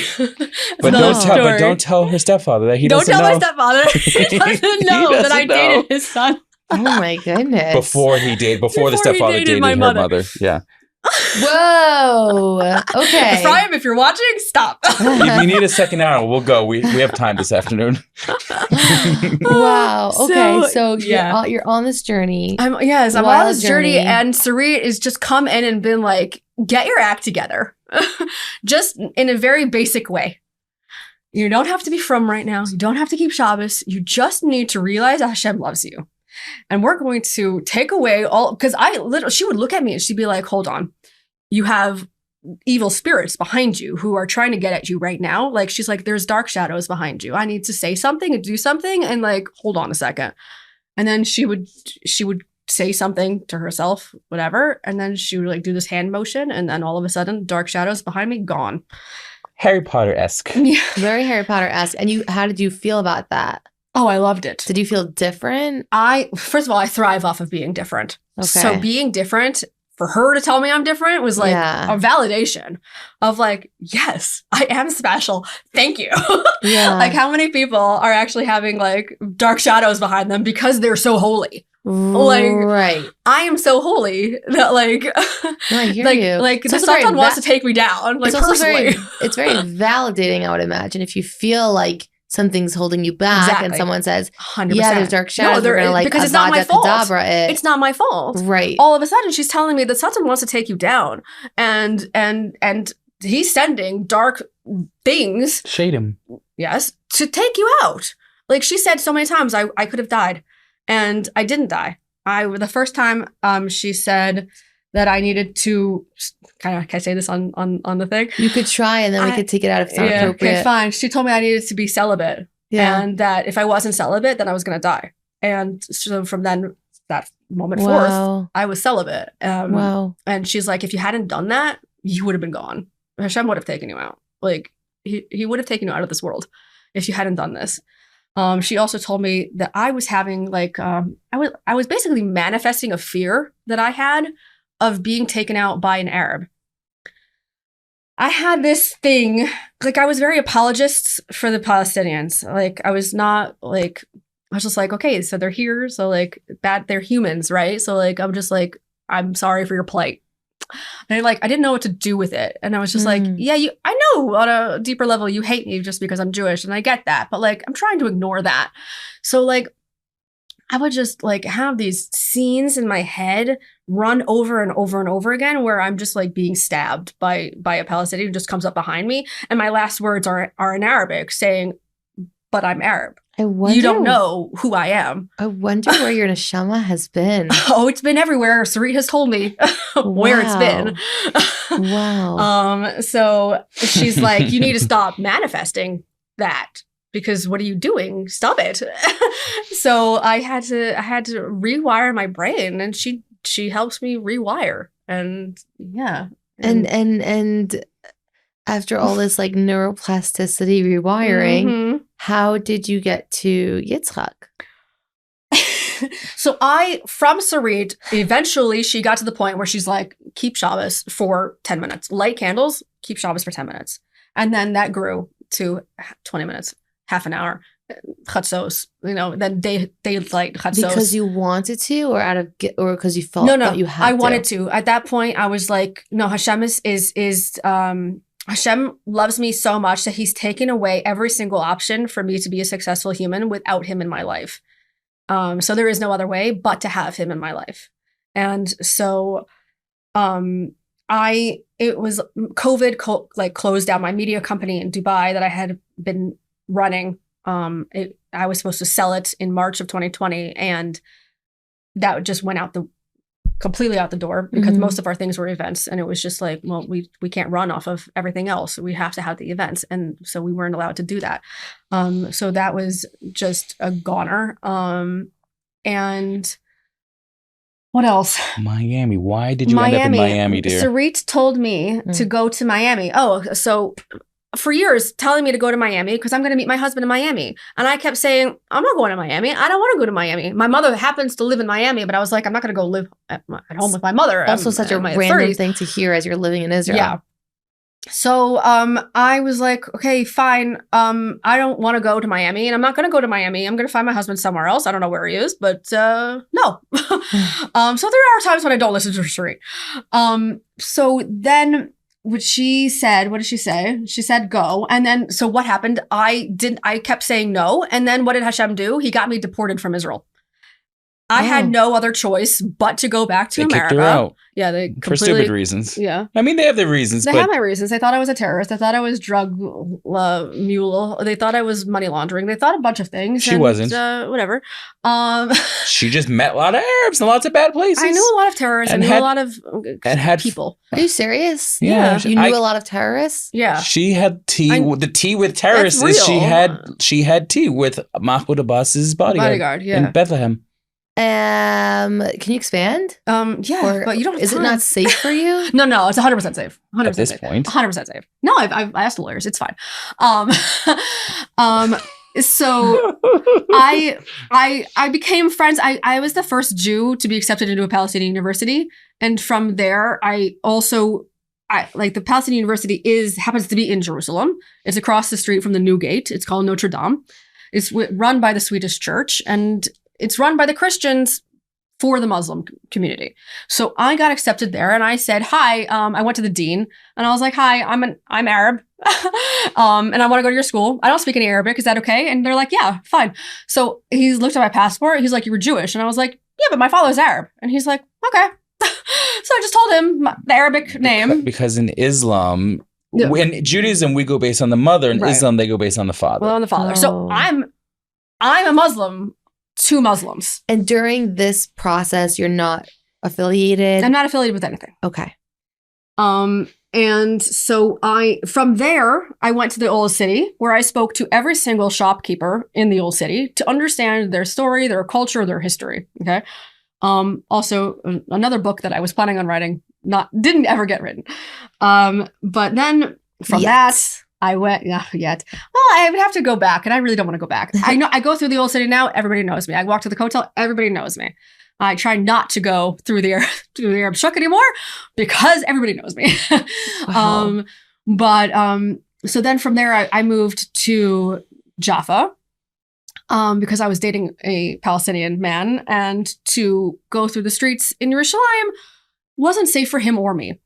But don't tell her stepfather that he doesn't know. Don't tell my stepfather. He doesn't know that I dated his son. Oh my goodness. Before the stepfather dated her mother. Yeah. Whoa. Okay. Ephraim, if you're watching, stop. You need a second hour. We'll go. We have time this afternoon. Wow. Okay. So you're on this journey. I'm on this journey, and Sarit is just come in and been like, get your act together. Just in a very basic way. You don't have to be from right now. You don't have to keep Shabbos. You just need to realize Hashem loves you. And we're going to take away all, because she would look at me and she'd be like, hold on, you have evil spirits behind you who are trying to get at you right now. Like, she's like, there's dark shadows behind you. I need to say something and do something. And like, hold on a second. And then she would say something to herself, whatever. And then she would like do this hand motion. And then all of a sudden, dark shadows behind me, gone. Harry Potter-esque. Yeah. Very Harry Potter-esque. And how did you feel about that? Oh, I loved it. Did you feel different? First of all, I thrive off of being different. Okay. So being different, for her to tell me I'm different was like a validation of like, yes, I am special. Thank you. Yeah. Like, how many people are actually having like dark shadows behind them because they're so holy? Like, right. I am so holy that like, no, I hear you. Like the Satan wants to take me down. Like, personally. It's very validating, I would imagine, if you feel like something's holding you back and someone says, 100%. Yeah, there's dark shadows. No, gonna, like, because it's not my fault. It's not my fault. Right. All of a sudden, she's telling me that Satan wants to take you down. And he's sending dark things. Shade him. Yes. To take you out. Like she said so many times, I could have died. And I didn't die. The first time she said that I needed to can I say this on the thing? You could try, and then we could take it out if it's not appropriate. Okay, fine. She told me I needed to be celibate. Yeah. And that if I wasn't celibate, then I was going to die. And so from then, that moment forth, I was celibate. And she's like, if you hadn't done that, you would have been gone. Hashem would have taken you out. Like, he would have taken you out of this world if you hadn't done this. She also told me that I was having like, I was basically manifesting a fear that I had of being taken out by an Arab. I had this thing, like I was very apologist for the Palestinians. Like I was not like, I was just like, okay, so they're here. So like they're humans, right? So like, I'm just like, I'm sorry for your plight. And I didn't know what to do with it. And I was just like, yeah, I know on a deeper level, you hate me just because I'm Jewish. And I get that, but like, I'm trying to ignore that. So like, I would just like have these scenes in my head run over and over and over again where I'm just like being stabbed by a Palestinian who just comes up behind me. And my last words are in Arabic saying, but I'm Arab. You don't know who I am. I wonder where your neshama has been. Oh, it's been everywhere. Sarit has told me where it's been. Wow. So she's like, you need to stop manifesting that. Because what are you doing? Stop it. So I had to rewire my brain, and she helps me rewire. And yeah. And after all this like neuroplasticity rewiring, how did you get to Yitzchok? So from Sarit, eventually she got to the point where she's like, keep Shabbos for 10 minutes. Light candles, keep Shabbos for 10 minutes. And then that grew to 20 minutes. Half an hour, chatzos, then they like chatzos. Because you wanted to, or because you felt that you had to? I wanted to. At that point, I was like, no, Hashem Hashem loves me so much that he's taken away every single option for me to be a successful human without him in my life. So there is no other way but to have him in my life. And so it was COVID closed down my media company in Dubai that I had been running. I was supposed to sell it in March of 2020, and that just went completely out the door because most of our things were events, and it was just like, well, we can't run off of everything else. We have to have the events, and so we weren't allowed to do that. So that was just a goner. And what else? Miami. Why did you end up in Miami, dear? Sarit told me to go to Miami. Oh, so for years telling me to go to Miami because I'm going to meet my husband in Miami. And I kept saying, I'm not going to Miami. I don't want to go to Miami. My mother happens to live in Miami, but I was like, I'm not going to go live at home with my mother. Also such a random thing to hear as you're living in Israel. Yeah. So I was like, okay, fine. I don't want to go to Miami, and I'm not going to go to Miami. I'm going to find my husband somewhere else. I don't know where he is, but no. So there are times when I don't listen to Sarit. So then what she said, what did she say? She said, go. And then, so what happened? I kept saying no. And then what did Hashem do? He got me deported from Israel. I had no other choice but to go back to America. Kicked her out. Yeah, for stupid reasons. Yeah, I mean, they have their reasons. They had my reasons. They thought I was a terrorist. They thought I was drug mule. They thought I was money laundering. They thought a bunch of things. She wasn't. Whatever. She just met a lot of Arabs in lots of bad places. I knew a lot of terrorists. I knew a lot of people. Are you serious? Yeah. You knew a lot of terrorists? Yeah. She had tea. The tea with terrorists is she had tea with Mahmoud Abbas's bodyguard in Bethlehem. Can you expand? Yeah, but you don't. Is it not safe for you? No, it's 100% safe. 100% at this safe. point. 100% safe. No, I've asked lawyers. It's fine. So I became friends. I was the first Jew to be accepted into a Palestinian university, and from there, the Palestinian university happens to be in Jerusalem. It's across the street from the New Gate. It's called Notre Dame. It's run by the Swedish Church, and it's run by the Christians for the Muslim community. So I got accepted there, and I said, hi, I went to the dean, and I was like, hi, I'm Arab, and I want to go to your school. I don't speak any Arabic. Is that okay? And they're like, yeah, fine. So he looked at my passport. He's like, you were Jewish. And I was like, yeah, but my father's Arab. And he's like, okay. So I just told him the Arabic name. Because in Islam, in Judaism, we go based on the mother. In Islam, they go based on the father. Well, on the father. Oh. So I'm a Muslim to Muslims. And during this process, you're not affiliated? I'm not affiliated with anything. Okay. And so from there, I went to the old city where I spoke to every single shopkeeper in the old city to understand their story, their culture, their history. Okay. Also another book that I was planning on writing, didn't ever get written. But then from that, I went, not yet. Well, I would have to go back, and I really don't want to go back. I go through the old city now. Everybody knows me. I walk to the hotel. Everybody knows me. I try not to go through the Arab Shuk anymore because everybody knows me. Wow. So then from there, I moved to Jaffa because I was dating a Palestinian man, and to go through the streets in Yerushalayim wasn't safe for him or me.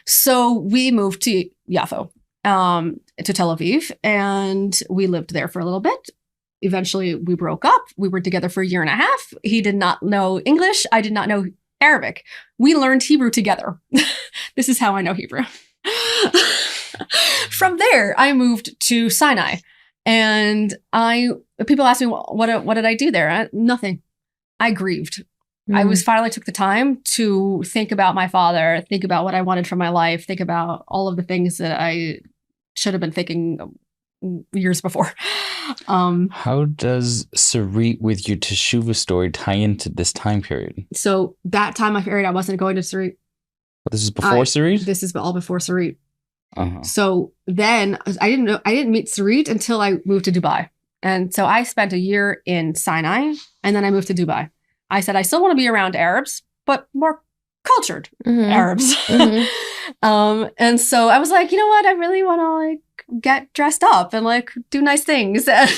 So we moved to Jaffa, to Tel Aviv, and we lived there for a little bit. Eventually, we broke up. We were together for a year and a half. He did not know English. I did not know Arabic. We learned Hebrew together. This is how I know Hebrew. From there, I moved to Sinai. And people ask me, what did I do there? Nothing. I grieved. I finally took the time to think about my father, think about what I wanted from my life, think about all of the things that I should have been thinking years before. How does Sarit with your Teshuvah story tie into this time period? So that time period, I wasn't going to Sarit. This is before Sarit? This is all before Sarit. Uh-huh. So then I didn't meet Sarit until I moved to Dubai. And so I spent a year in Sinai, and then I moved to Dubai. I said, I still want to be around Arabs, but more cultured Arabs. And so I was like, you know what? I really want to get dressed up and do nice things. And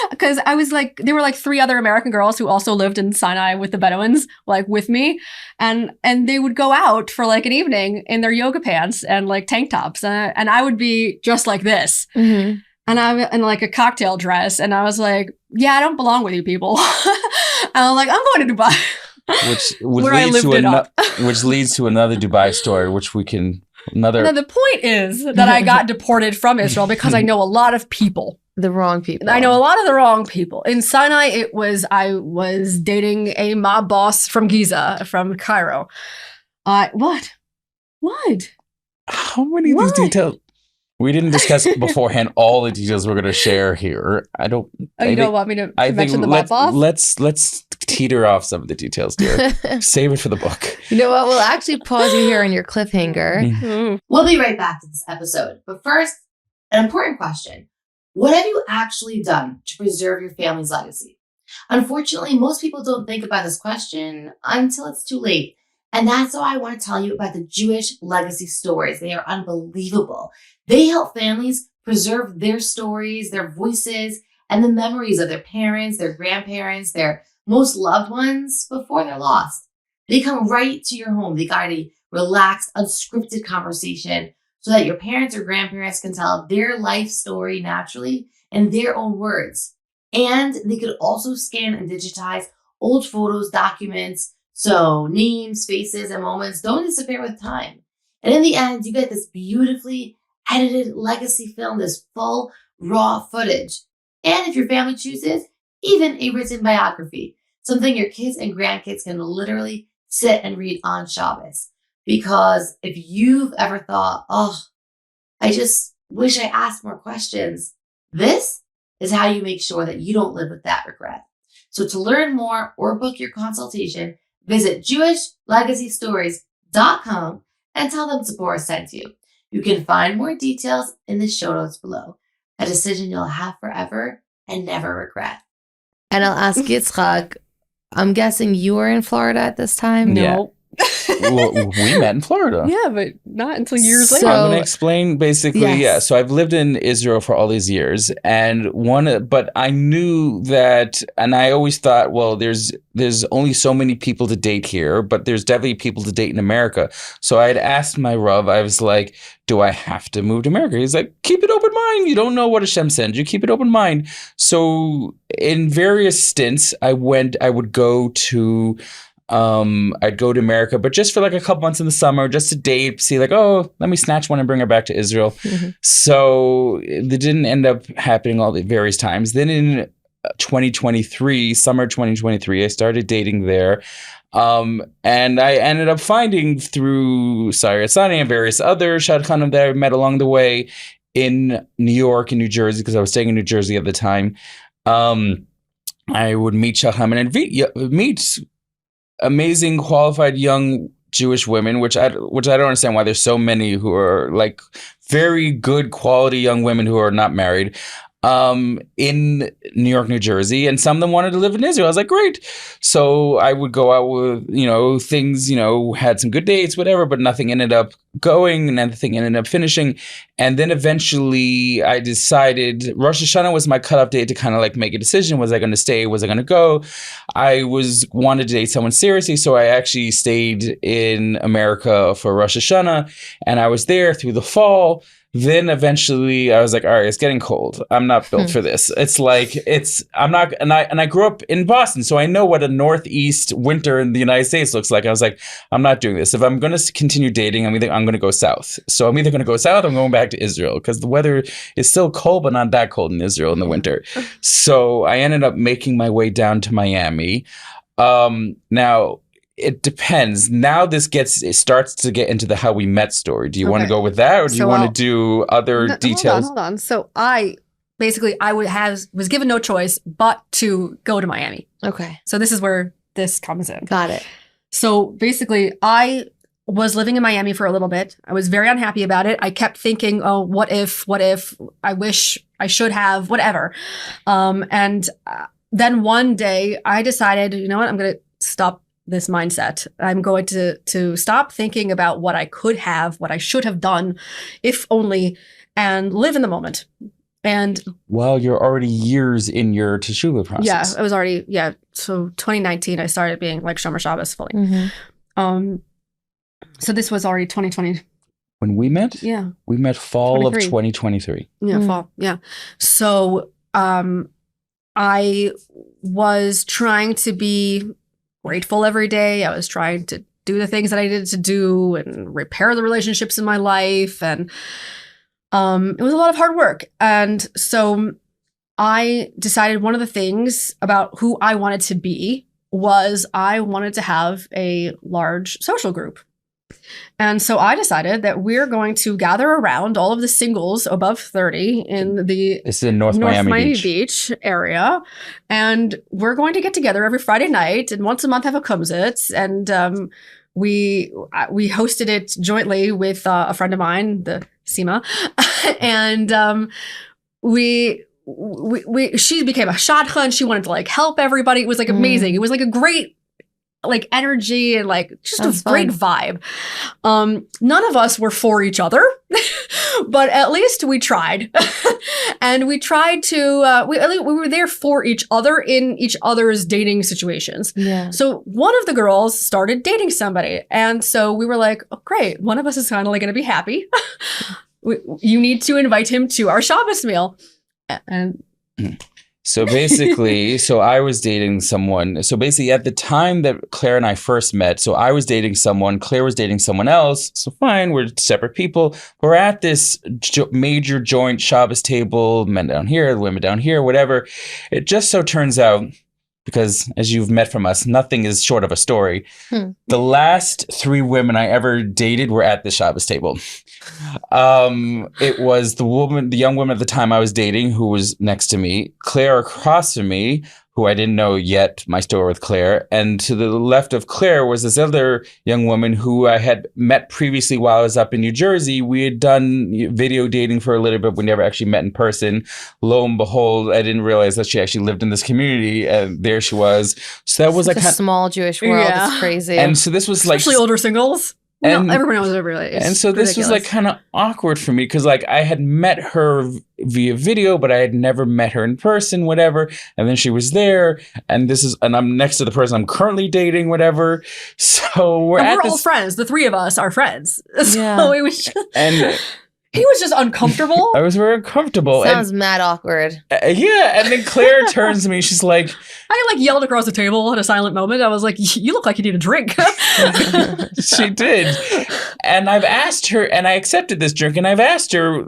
because I was there were 3 other American girls who also lived in Sinai with the Bedouins, with me. And they would go out for an evening in their yoga pants and tank tops. And I would be dressed like this. And I'm in a cocktail dress. And I was like, yeah, I don't belong with you people. And I'm like, I'm going to Dubai. Which leads to another Dubai story, which we can Now, the point is that I got deported from Israel because I know a lot of people. The wrong people. I know a lot of the wrong people. In Sinai, I was dating a mob boss from Giza, from Cairo. What? How many of these details? We didn't discuss beforehand all the details we're going to share here. I don't. You don't want me to mention the mob boss? Let's teeter off some of the details, dear. Save it for the book. You know what? We'll actually pause you here on your cliffhanger. We'll be right back to this episode. But first, an important question. What have you actually done to preserve your family's legacy? Unfortunately, most people don't think about this question until it's too late. And that's why I want to tell you about the Jewish legacy stories. They are unbelievable. They help families preserve their stories, their voices, and the memories of their parents, their grandparents, their most loved ones before they're lost. They come right to your home. They guide a relaxed, unscripted conversation so that your parents or grandparents can tell their life story naturally in their own words. And they could also scan and digitize old photos, documents, so names, faces, and moments don't disappear with time. And in the end, you get this beautifully edited legacy film, this full, raw footage. And if your family chooses, even a written biography, something your kids and grandkids can literally sit and read on Shabbos. Because if you've ever thought, I just wish I asked more questions, this is how you make sure that you don't live with that regret. So to learn more or book your consultation, visit JewishLegacyStories.com and tell them Tzipora sent you. You can find more details in the show notes below. A decision you'll have forever and never regret. And I'll ask Yitzchok, I'm guessing you were in Florida at this time? No. Well, we met in Florida. Yeah, but not until years later. I'm going to explain basically. Yes. Yeah. So I've lived in Israel for all these years, but I knew that, and I always thought, well, there's only so many people to date here, but there's definitely people to date in America. So I had asked my Rav, I was like, do I have to move to America? He's like, keep it open mind. You don't know what Hashem sends you. Keep it open mind. So in various stints, I'd go to America, but just for a couple months in the summer, just to date, see let me snatch one and bring her back to Israel. So it didn't end up happening all the various times. Then in 2023, summer 2023. I started dating there. And I ended up finding through Sayar Sani and various other shadchanim that I met along the way in New York and New Jersey, because I was staying in New Jersey at the time. I would meet shadchanim and meet amazing, qualified young Jewish women, which I don't understand why there's so many who are like very good quality young women who are not married. In New York, New Jersey, and some of them wanted to live in Israel. I was like, great. So I would go out with, things, had some good dates, whatever, but nothing ended up going and nothing ended up finishing. And then eventually I decided Rosh Hashanah was my cutoff date to kind of like make a decision. Was I going to stay? Was I going to go? I wanted to date someone seriously. So I actually stayed in America for Rosh Hashanah, and I was there through the fall. Then eventually I was like, all right, it's getting cold. I'm not built for this. I'm not, and I grew up in Boston, so I know what a Northeast winter in the United States looks like. I was like, I'm not doing this. If I'm going to continue dating, I'm going to go south. So I'm either going to go south or I'm going back to Israel, because the weather is still cold, but not that cold in Israel in the winter. So I ended up making my way down to Miami. Now, it depends. Now it starts to get into the how we met story. Do you want to go with that, or do you want to do other details? Hold on. So I was given no choice but to go to Miami. Okay. So this is where this comes in. Got it. So basically, I was living in Miami for a little bit. I was very unhappy about it. I kept thinking, oh, what if, I wish I should have, whatever. And then one day I decided, you know what, I'm going to stop this mindset. I'm going to stop thinking about what I could have, what I should have done, if only, and live in the moment. And well, you're already years in your teshuvah process. Yeah, I was already, So 2019, I started being like Shomer Shabbos fully. Mm-hmm. So this was already 2020. When we met? Yeah. We met fall of 2023. Yeah, fall. Yeah. So I was trying to be grateful every day. I was trying to do the things that I needed to do and repair the relationships in my life. And it was a lot of hard work. And so I decided one of the things about who I wanted to be was I wanted to have a large social group. And so I decided that we're going to gather around all of the singles above 30 in the North Miami Beach area. And we're going to get together every Friday night and once a month have a kumzitz. And we hosted it jointly with a friend of mine, the Sima. And she became a shadchan. She wanted to like help everybody. It was like amazing. It was like a great like energy and like just a great vibe. None of us were for each other, but at least we tried. And we tried to, we were there for each other in each other's dating situations. Yeah. So one of the girls started dating somebody. And so we were like, oh, great. One of us is finally going to be happy. You need to invite him to our Shabbos meal. And so basically, I was dating someone. So basically, at the time that Claire and I first met, so I was dating someone, Claire was dating someone else. So fine, we're separate people. We're at this major joint Shabbos table, men down here, women down here, whatever. It just so turns out, because as you've met from us, nothing is short of a story. The last 3 women I ever dated were at the Shabbos table. It was the young woman at the time I was dating who was next to me, Claire across from me, who I didn't know yet, my story with Claire. And to the left of Claire was this other young woman who I had met previously while I was up in New Jersey. We had done video dating for a little bit. We never actually met in person. Lo and behold, I didn't realize that she actually lived in this community. And there she was. So that was like a small Jewish world. Yeah. It's crazy. And so this was like... Especially older singles. And everyone knows everybody. And so this was like kind of awkward for me because like I had met her via video, but I had never met her in person, whatever. And then she was there, and I'm next to the person I'm currently dating, whatever. So we're all friends. The 3 of us are friends. So yeah. it was just... He was just uncomfortable. I was very uncomfortable. Sounds mad awkward. Yeah. And then Claire turns to me. She's like, I like yelled across the table at a silent moment. I was like, you look like you need a drink. she did. And I've asked her, and I accepted this drink, and I've asked her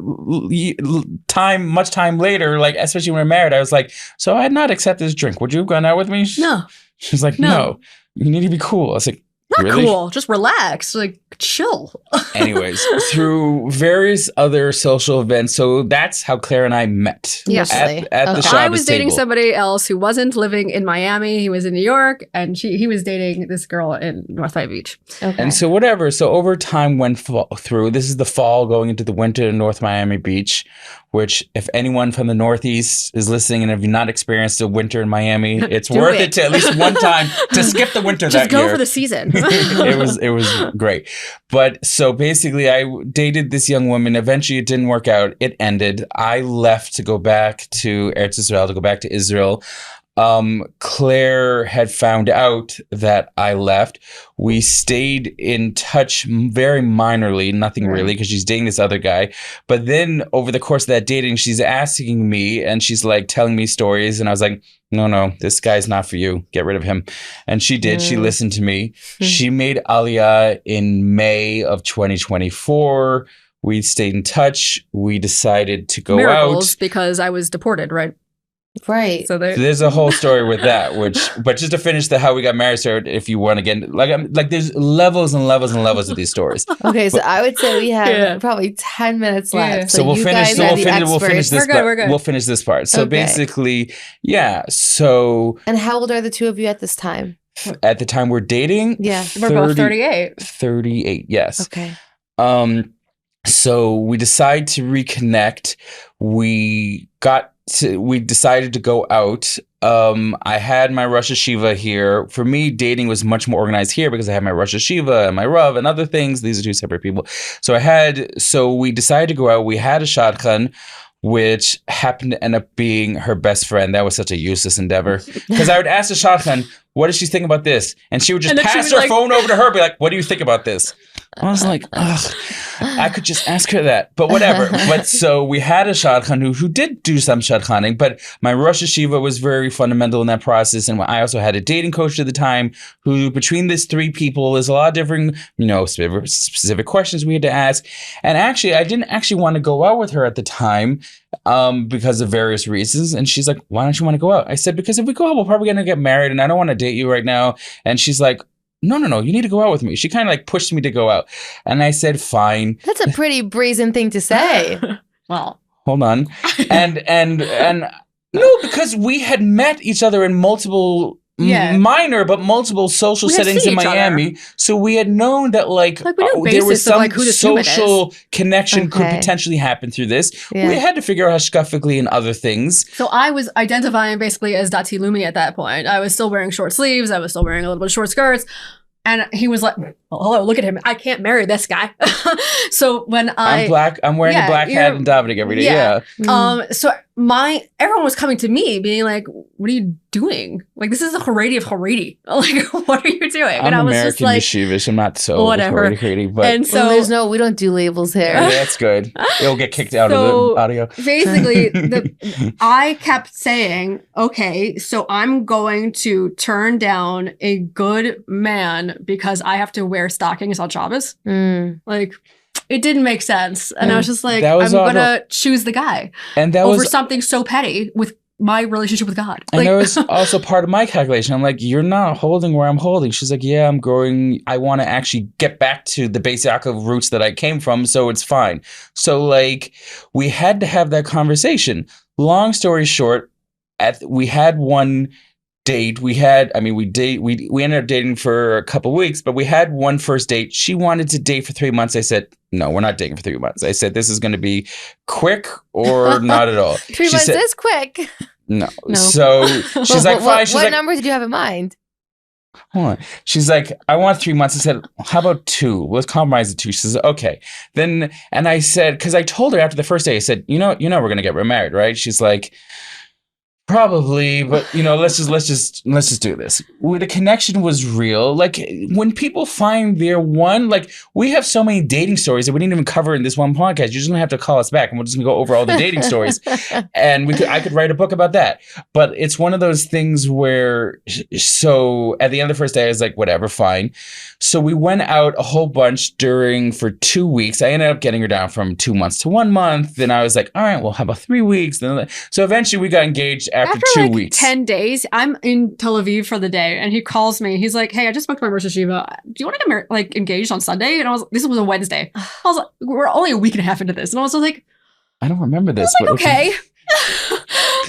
much time later, like, especially when we're married, I was like, so I had not accepted this drink. Would you have gone out with me? No. She's like, no, you need to be cool. I was like, not really? cool. Just relax. Like, chill. Anyways, through various other social events. So that's how Claire and I met. Yes. At the Shabbos I was dating table. somebody else who wasn't living in Miami. He was in New York, and he was dating this girl in North Bay Beach. Okay. And so whatever. So over time went through. This is the fall going into the winter in North Miami Beach, which if anyone from the Northeast is listening and have not experienced a winter in Miami, it's worth it to at least one time to skip the winter Just that go year. for the season. it was great. But so basically I dated this young woman. Eventually it didn't work out. It ended. I left to go back to Eretz Israel, to go back to Israel. Claire had found out that I left. We stayed in touch very minorly, nothing really, because she's dating this other guy. But then over the course of that dating, she's asking me and she's like telling me stories. And I was like, no, this guy's not for you. Get rid of him. And she did. She listened to me. She made Aliyah in May of 2024. We stayed in touch. We decided to go Miracles, out. because I was deported, right? Right. So There's a whole story with that, but just to finish the how we got married story, if you want to get like there's levels and levels and levels of these stories. Okay, so I would say we have Yeah. probably 10 minutes left. Yeah. So we'll you finish. guys So are we'll the finish. We'll experts. finish this. We're good, part. we're good. We'll finish this part. So Okay. basically, yeah. So And how old are the two of you at this time? at the time we're dating, Yeah. we're both 38. 38. Yes. Okay. So we decide to reconnect. We decided to go out. I had my Rosh Hashiva here. For me, dating was much more organized here because I had my Rosh Hashiva and my Rav and other things. These are two separate people. So we decided to go out. We had a shadchan, which happened to end up being her best friend. That was such a useless endeavor. Because I would ask the shadchan, what does she think about this? And she would just And then she pass was her like- phone over to her, be like, what do you think about this? I was like, ugh, I could just ask her that, but whatever. But so we had a shadchan who did do some shadchaning, but my Rosh Hashiva was very fundamental in that process. And I also had a dating coach at the time who, between these three people, there's a lot of different, specific questions we had to ask. And actually, I didn't actually want to go out with her at the time because of various reasons. And she's like, why don't you want to go out? I said, because if we go out, we're probably going to get married and I don't want to date you right now. And she's like, no, you need to go out with me. She kind of like pushed me to go out. And I said, fine. That's a pretty brazen thing to say. Well, Hold on. And no, because we had met each other in multiple Yeah. minor but multiple social We had settings seen in each other. Miami. So we had known that Like, we knew there was basis of, some like, who this human is. social connection could Okay. potentially happen through this. Yeah. We had to figure out hashkafically and other things. so I was identifying basically as Dati Lumi at that point. I was still wearing short sleeves. I was still wearing a little bit of short skirts. And he was like, oh, hello, look at him. I can't marry this guy. So when I'm black. I'm wearing a black hat you're- and davening every day. yeah. Yeah. So everyone was coming to me being like, what are you doing? Like, this is the Haredi of Haredi. Like, what are you doing? I'm And I was American just like, mischievous. I'm not so whatever. Haredi, but and So so we don't do labels here. yeah, that's good. It'll get kicked out So- of the audio. basically I kept saying, okay, so I'm going to turn down a good man because I have to wear stockings on Shabbos. Mm. Like, it didn't make sense. And I was just like, That I'm was going to choose the guy And that over was something so petty with my relationship with God. And Like, that was also part of my calculation. I'm like, you're not holding where I'm holding. She's like, yeah, I'm growing. I want to actually get back to the Beis Yaakov roots that I came from, so it's fine. So, like, we had to have that conversation. Long story short, we had one date. We ended up dating for a couple weeks, but we had one first date. She wanted to date for 3 months. I said, no, we're not dating for 3 months. I said, this is going to be quick or not at all. 3 She months said, is quick. no. No. So she's like, fine. She's What like, number did you have in mind? hold on. She's like, I want 3 months. I said, how about 2? Let's compromise at 2. She says, okay. Then, and I said, because I told her after the first day, I said, you know, we're going to get remarried, right? She's like, Probably, but let's just do this. The connection was real. Like when people find their one, like we have so many dating stories that we didn't even cover in this one podcast. You're just gonna have to call us back, and we're just gonna go over all the dating stories, and I could write a book about that. But it's one of those things where, so at the end of the first day, I was like, whatever, fine. So we went out a whole bunch for 2 weeks. I ended up getting her down from 2 months to 1 month. Then I was like, all right, well, how about 3 weeks? So eventually we got engaged after 2 like weeks. 10 days, I'm in Tel Aviv for the day, and he calls me. He's like, hey, I just spoke to my Rosh Hashiva. Do you want to get engaged on Sunday? And this was a Wednesday. I was like, we're only a week and a half into this. And I was like, I don't remember this. I was like, okay. I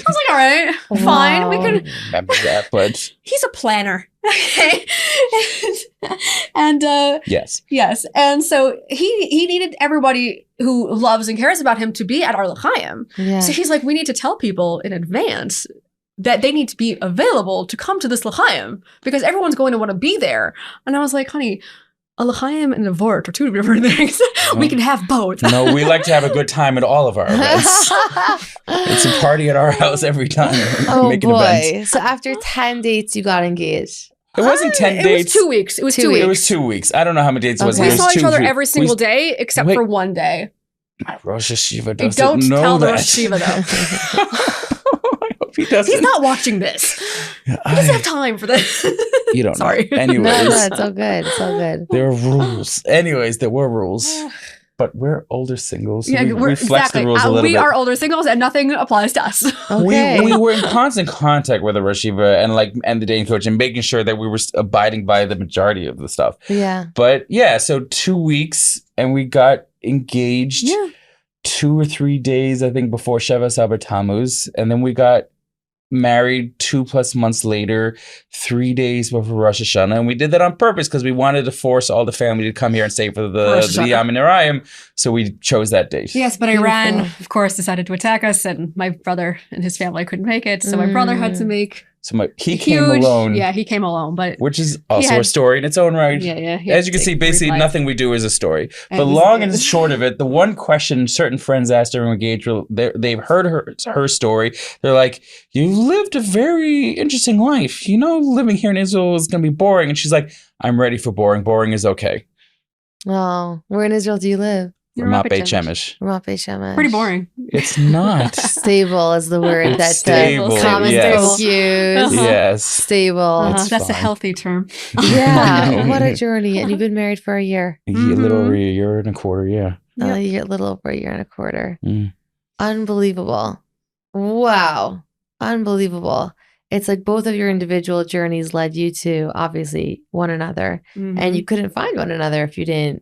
was like, all right, fine. We can remember that, but he's a planner. Okay. and yes. And so he needed everybody who loves and cares about him to be at our L'chaim. Yeah. So he's like, we need to tell people in advance that they need to be available to come to this L'chaim because everyone's going to want to be there. And I was like, honey, a L'chaim and a Vort are two different things. We can have both. No, we like to have a good time at all of our events. It's a party at our house every time. Oh Making boy. events. So after 10 dates, you got engaged. It wasn't 10 It dates. was 2 weeks. It was 2 weeks. It was 2 weeks. I don't know how many dates it was. Okay. We It was saw each 2 other weeks. every single day except Wait. for one day. My Rosh Hashiva I doesn't don't know tell the that. Rosh Hashiva though. I hope he doesn't. He's not watching this. He doesn't have time for this. You don't Sorry. know. No, Anyways, it's all good. It's all good. there are rules. Anyways, there were rules. But we're older singles. So we flex the rules a little bit. We are older singles and nothing applies to us. Okay. We were in constant contact with the Rosh Hashiva and the dating coach and making sure that we were abiding by the majority of the stuff. Yeah. But yeah, so 2 weeks and we got engaged 2 or 3 days, I think, before Shabbos Abba Tammuz. And then we got married 2+ months later, 3 days before Rosh Hashanah. And we did that on purpose because we wanted to force all the family to come here and stay for the Yom Nerayim. So we chose that date. Yes, but Iran, of course, decided to attack us, and my brother and his family couldn't make it. So my brother had to make So he came alone. Yeah, he came alone, but which is also a story in its own right. Yeah. As you can see, basically nothing we do is a story. But long and short of it, the one question certain friends asked during engagement, they've heard her story. They're like, "You lived a very interesting life. Living here in Israel is going to be boring." And she's like, "I'm ready for boring. Boring is okay." Oh, where in Israel do you live? Ramat Beit Shemesh. Ramat Beit Shemesh. Pretty boring. It's not. Stable is the word that Stable, commentators use. Yes. Stable. It's That's a fine. healthy term. Yeah. What a journey. And you've been married for a year. A little over a year and a quarter, yeah. A little over a year and a quarter. Mm. Unbelievable. Wow. Unbelievable. It's like both of your individual journeys led you to obviously one another. And you couldn't find one another if you didn't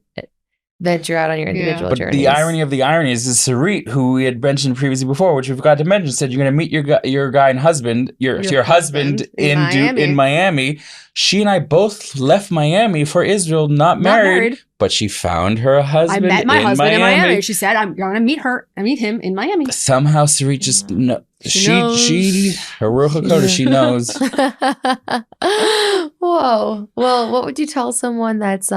venture out on your individual But journeys. the irony of the irony is Sarit, who we had mentioned previously before, which we forgot to mention, said you're going to meet your guy and husband, your husband in Miami. She and I both left Miami for Israel, not married, but she found her husband. I met my husband in Miami. Miami. She said, "I'm going to meet him in Miami." Somehow Sarit just She knows. she her Ruach HaKodesh, she knows. Whoa. Well, what would you tell someone that's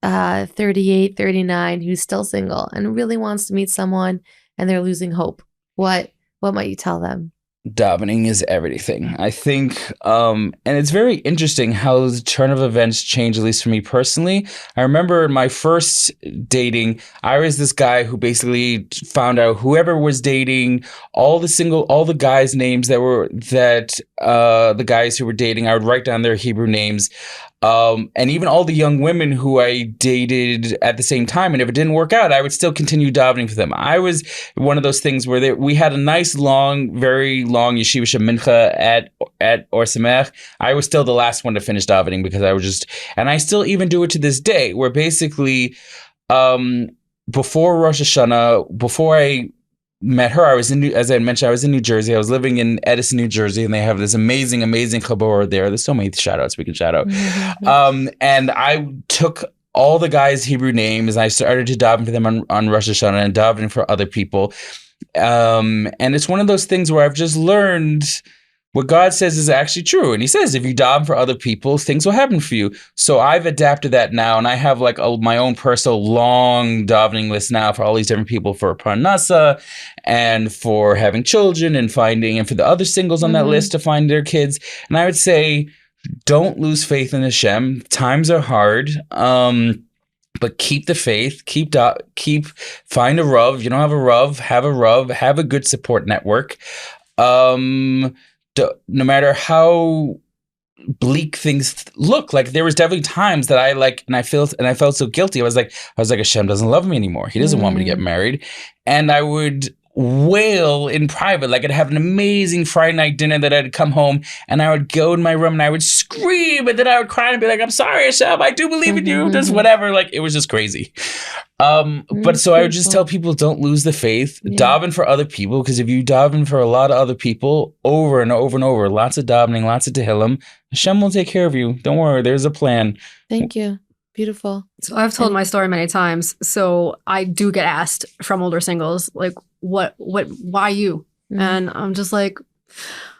38, 39, who's still single and really wants to meet someone and they're losing hope? What might you tell them? Davening is everything. I think, and it's very interesting how the turn of events change, at least for me personally. I remember in my first dating, I was this guy who basically found out whoever was dating, all the guys' names the guys who were dating, I would write down their Hebrew names. And even all the young women who I dated at the same time, and if it didn't work out, I would still continue davening for them. I was one of those things where we had a nice very long yeshiva mincha at Or Samech. I was still the last one to finish davening because and I still even do it to this day, where basically, before Rosh Hashanah, before I met her, as I mentioned, I was in New Jersey. I was living in Edison, New Jersey, and they have this amazing chabur there. There's so many shout outs we can shout out. And I took all the guys' Hebrew names and I started to daven for them on Rosh Hashanah and davening for other people. And it's one of those things where I've just learned what God says is actually true. And he says, if you daven for other people, things will happen for you. So I've adapted that now. And I have like my own personal long davening list now for all these different people, for parnasa and for having children and for the other singles on that list to find their kids. And I would say, don't lose faith in Hashem. Times are hard. But keep the faith, find a Rav. If you don't have a Rav, have a good support network. No matter how bleak things look, like there was definitely times that I felt so guilty. I was like, Hashem doesn't love me anymore. He doesn't want me to get married. And I would wail in private. Like I'd have an amazing Friday night dinner that I'd come home and I would go in my room and I would scream and then I would cry and be like, I'm sorry, Hashem, I do believe in you. Just whatever. Like it was just crazy. But so I would just tell people, don't lose the faith. Daven for other people, because if you daven for a lot of other people over and over and over, lots of davening, lots of tehillim, Hashem will take care of you. Don't worry, there's a plan. Thank you. Beautiful. So I've told my story many times. So I do get asked from older singles, like, why you? And I'm just like,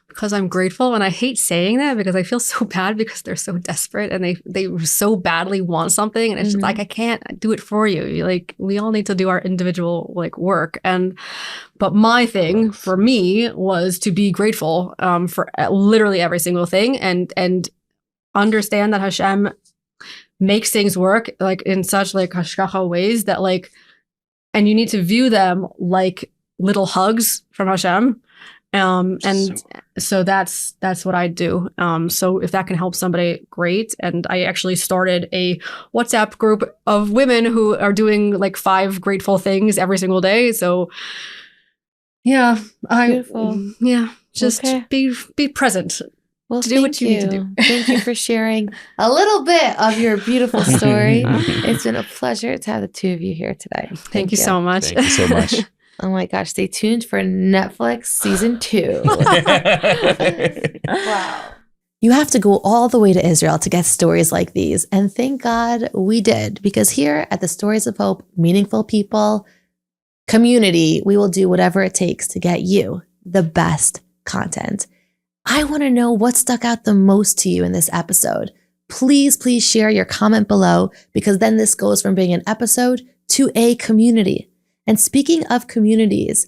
because I'm grateful. And I hate saying that because I feel so bad because they're so desperate and they so badly want something. And it's just like, I can't do it for you. Like, we all need to do our individual work. But my thing for me was to be grateful for literally every single thing and understand that Hashem makes things work in such hashgacha ways that and you need to view them like little hugs from Hashem. So that's what I do. So if that can help somebody, great. And I actually started a WhatsApp group of women who are doing 5 grateful things every single day. So yeah, just be present. Well, to do what you need to do. Thank you for sharing a little bit of your beautiful story. It's been a pleasure to have the two of you here today. Thank you so much. Thank you so much. Oh my gosh, stay tuned for Netflix season 2. Wow. You have to go all the way to Israel to get stories like these. And thank God we did, because here at the Stories of Hope, Meaningful People community, we will do whatever it takes to get you the best content. I want to know what stuck out the most to you in this episode. Please share your comment below, because then this goes from being an episode to a community. And speaking of communities,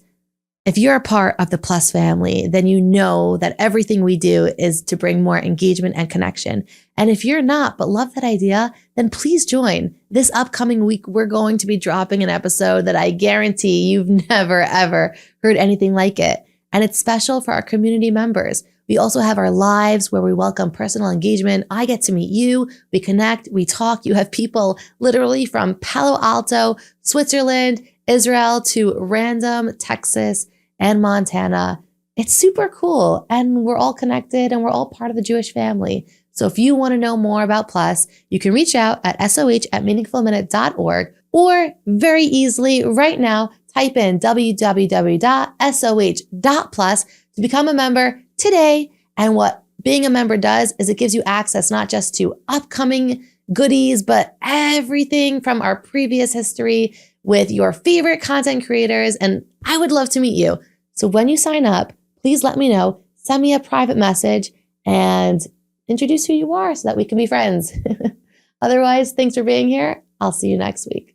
if you're a part of the Plus family, then you know that everything we do is to bring more engagement and connection. And if you're not, but love that idea, then please join. This upcoming week, we're going to be dropping an episode that I guarantee you've never, ever heard anything like it. And it's special for our community members. We also have our lives where we welcome personal engagement. I get to meet you. We connect, we talk. You have people literally from Palo Alto, Switzerland, Israel to random Texas and Montana. It's super cool. And we're all connected and we're all part of the Jewish family. So if you want to know more about Plus, you can reach out at soh@meaningfulminute.org, or very easily right now, type in www.soh.plus to become a member today. And what being a member does is it gives you access not just to upcoming goodies, but everything from our previous history with your favorite content creators. And I would love to meet you. So when you sign up, please let me know, send me a private message and introduce who you are so that we can be friends. Otherwise, thanks for being here. I'll see you next week.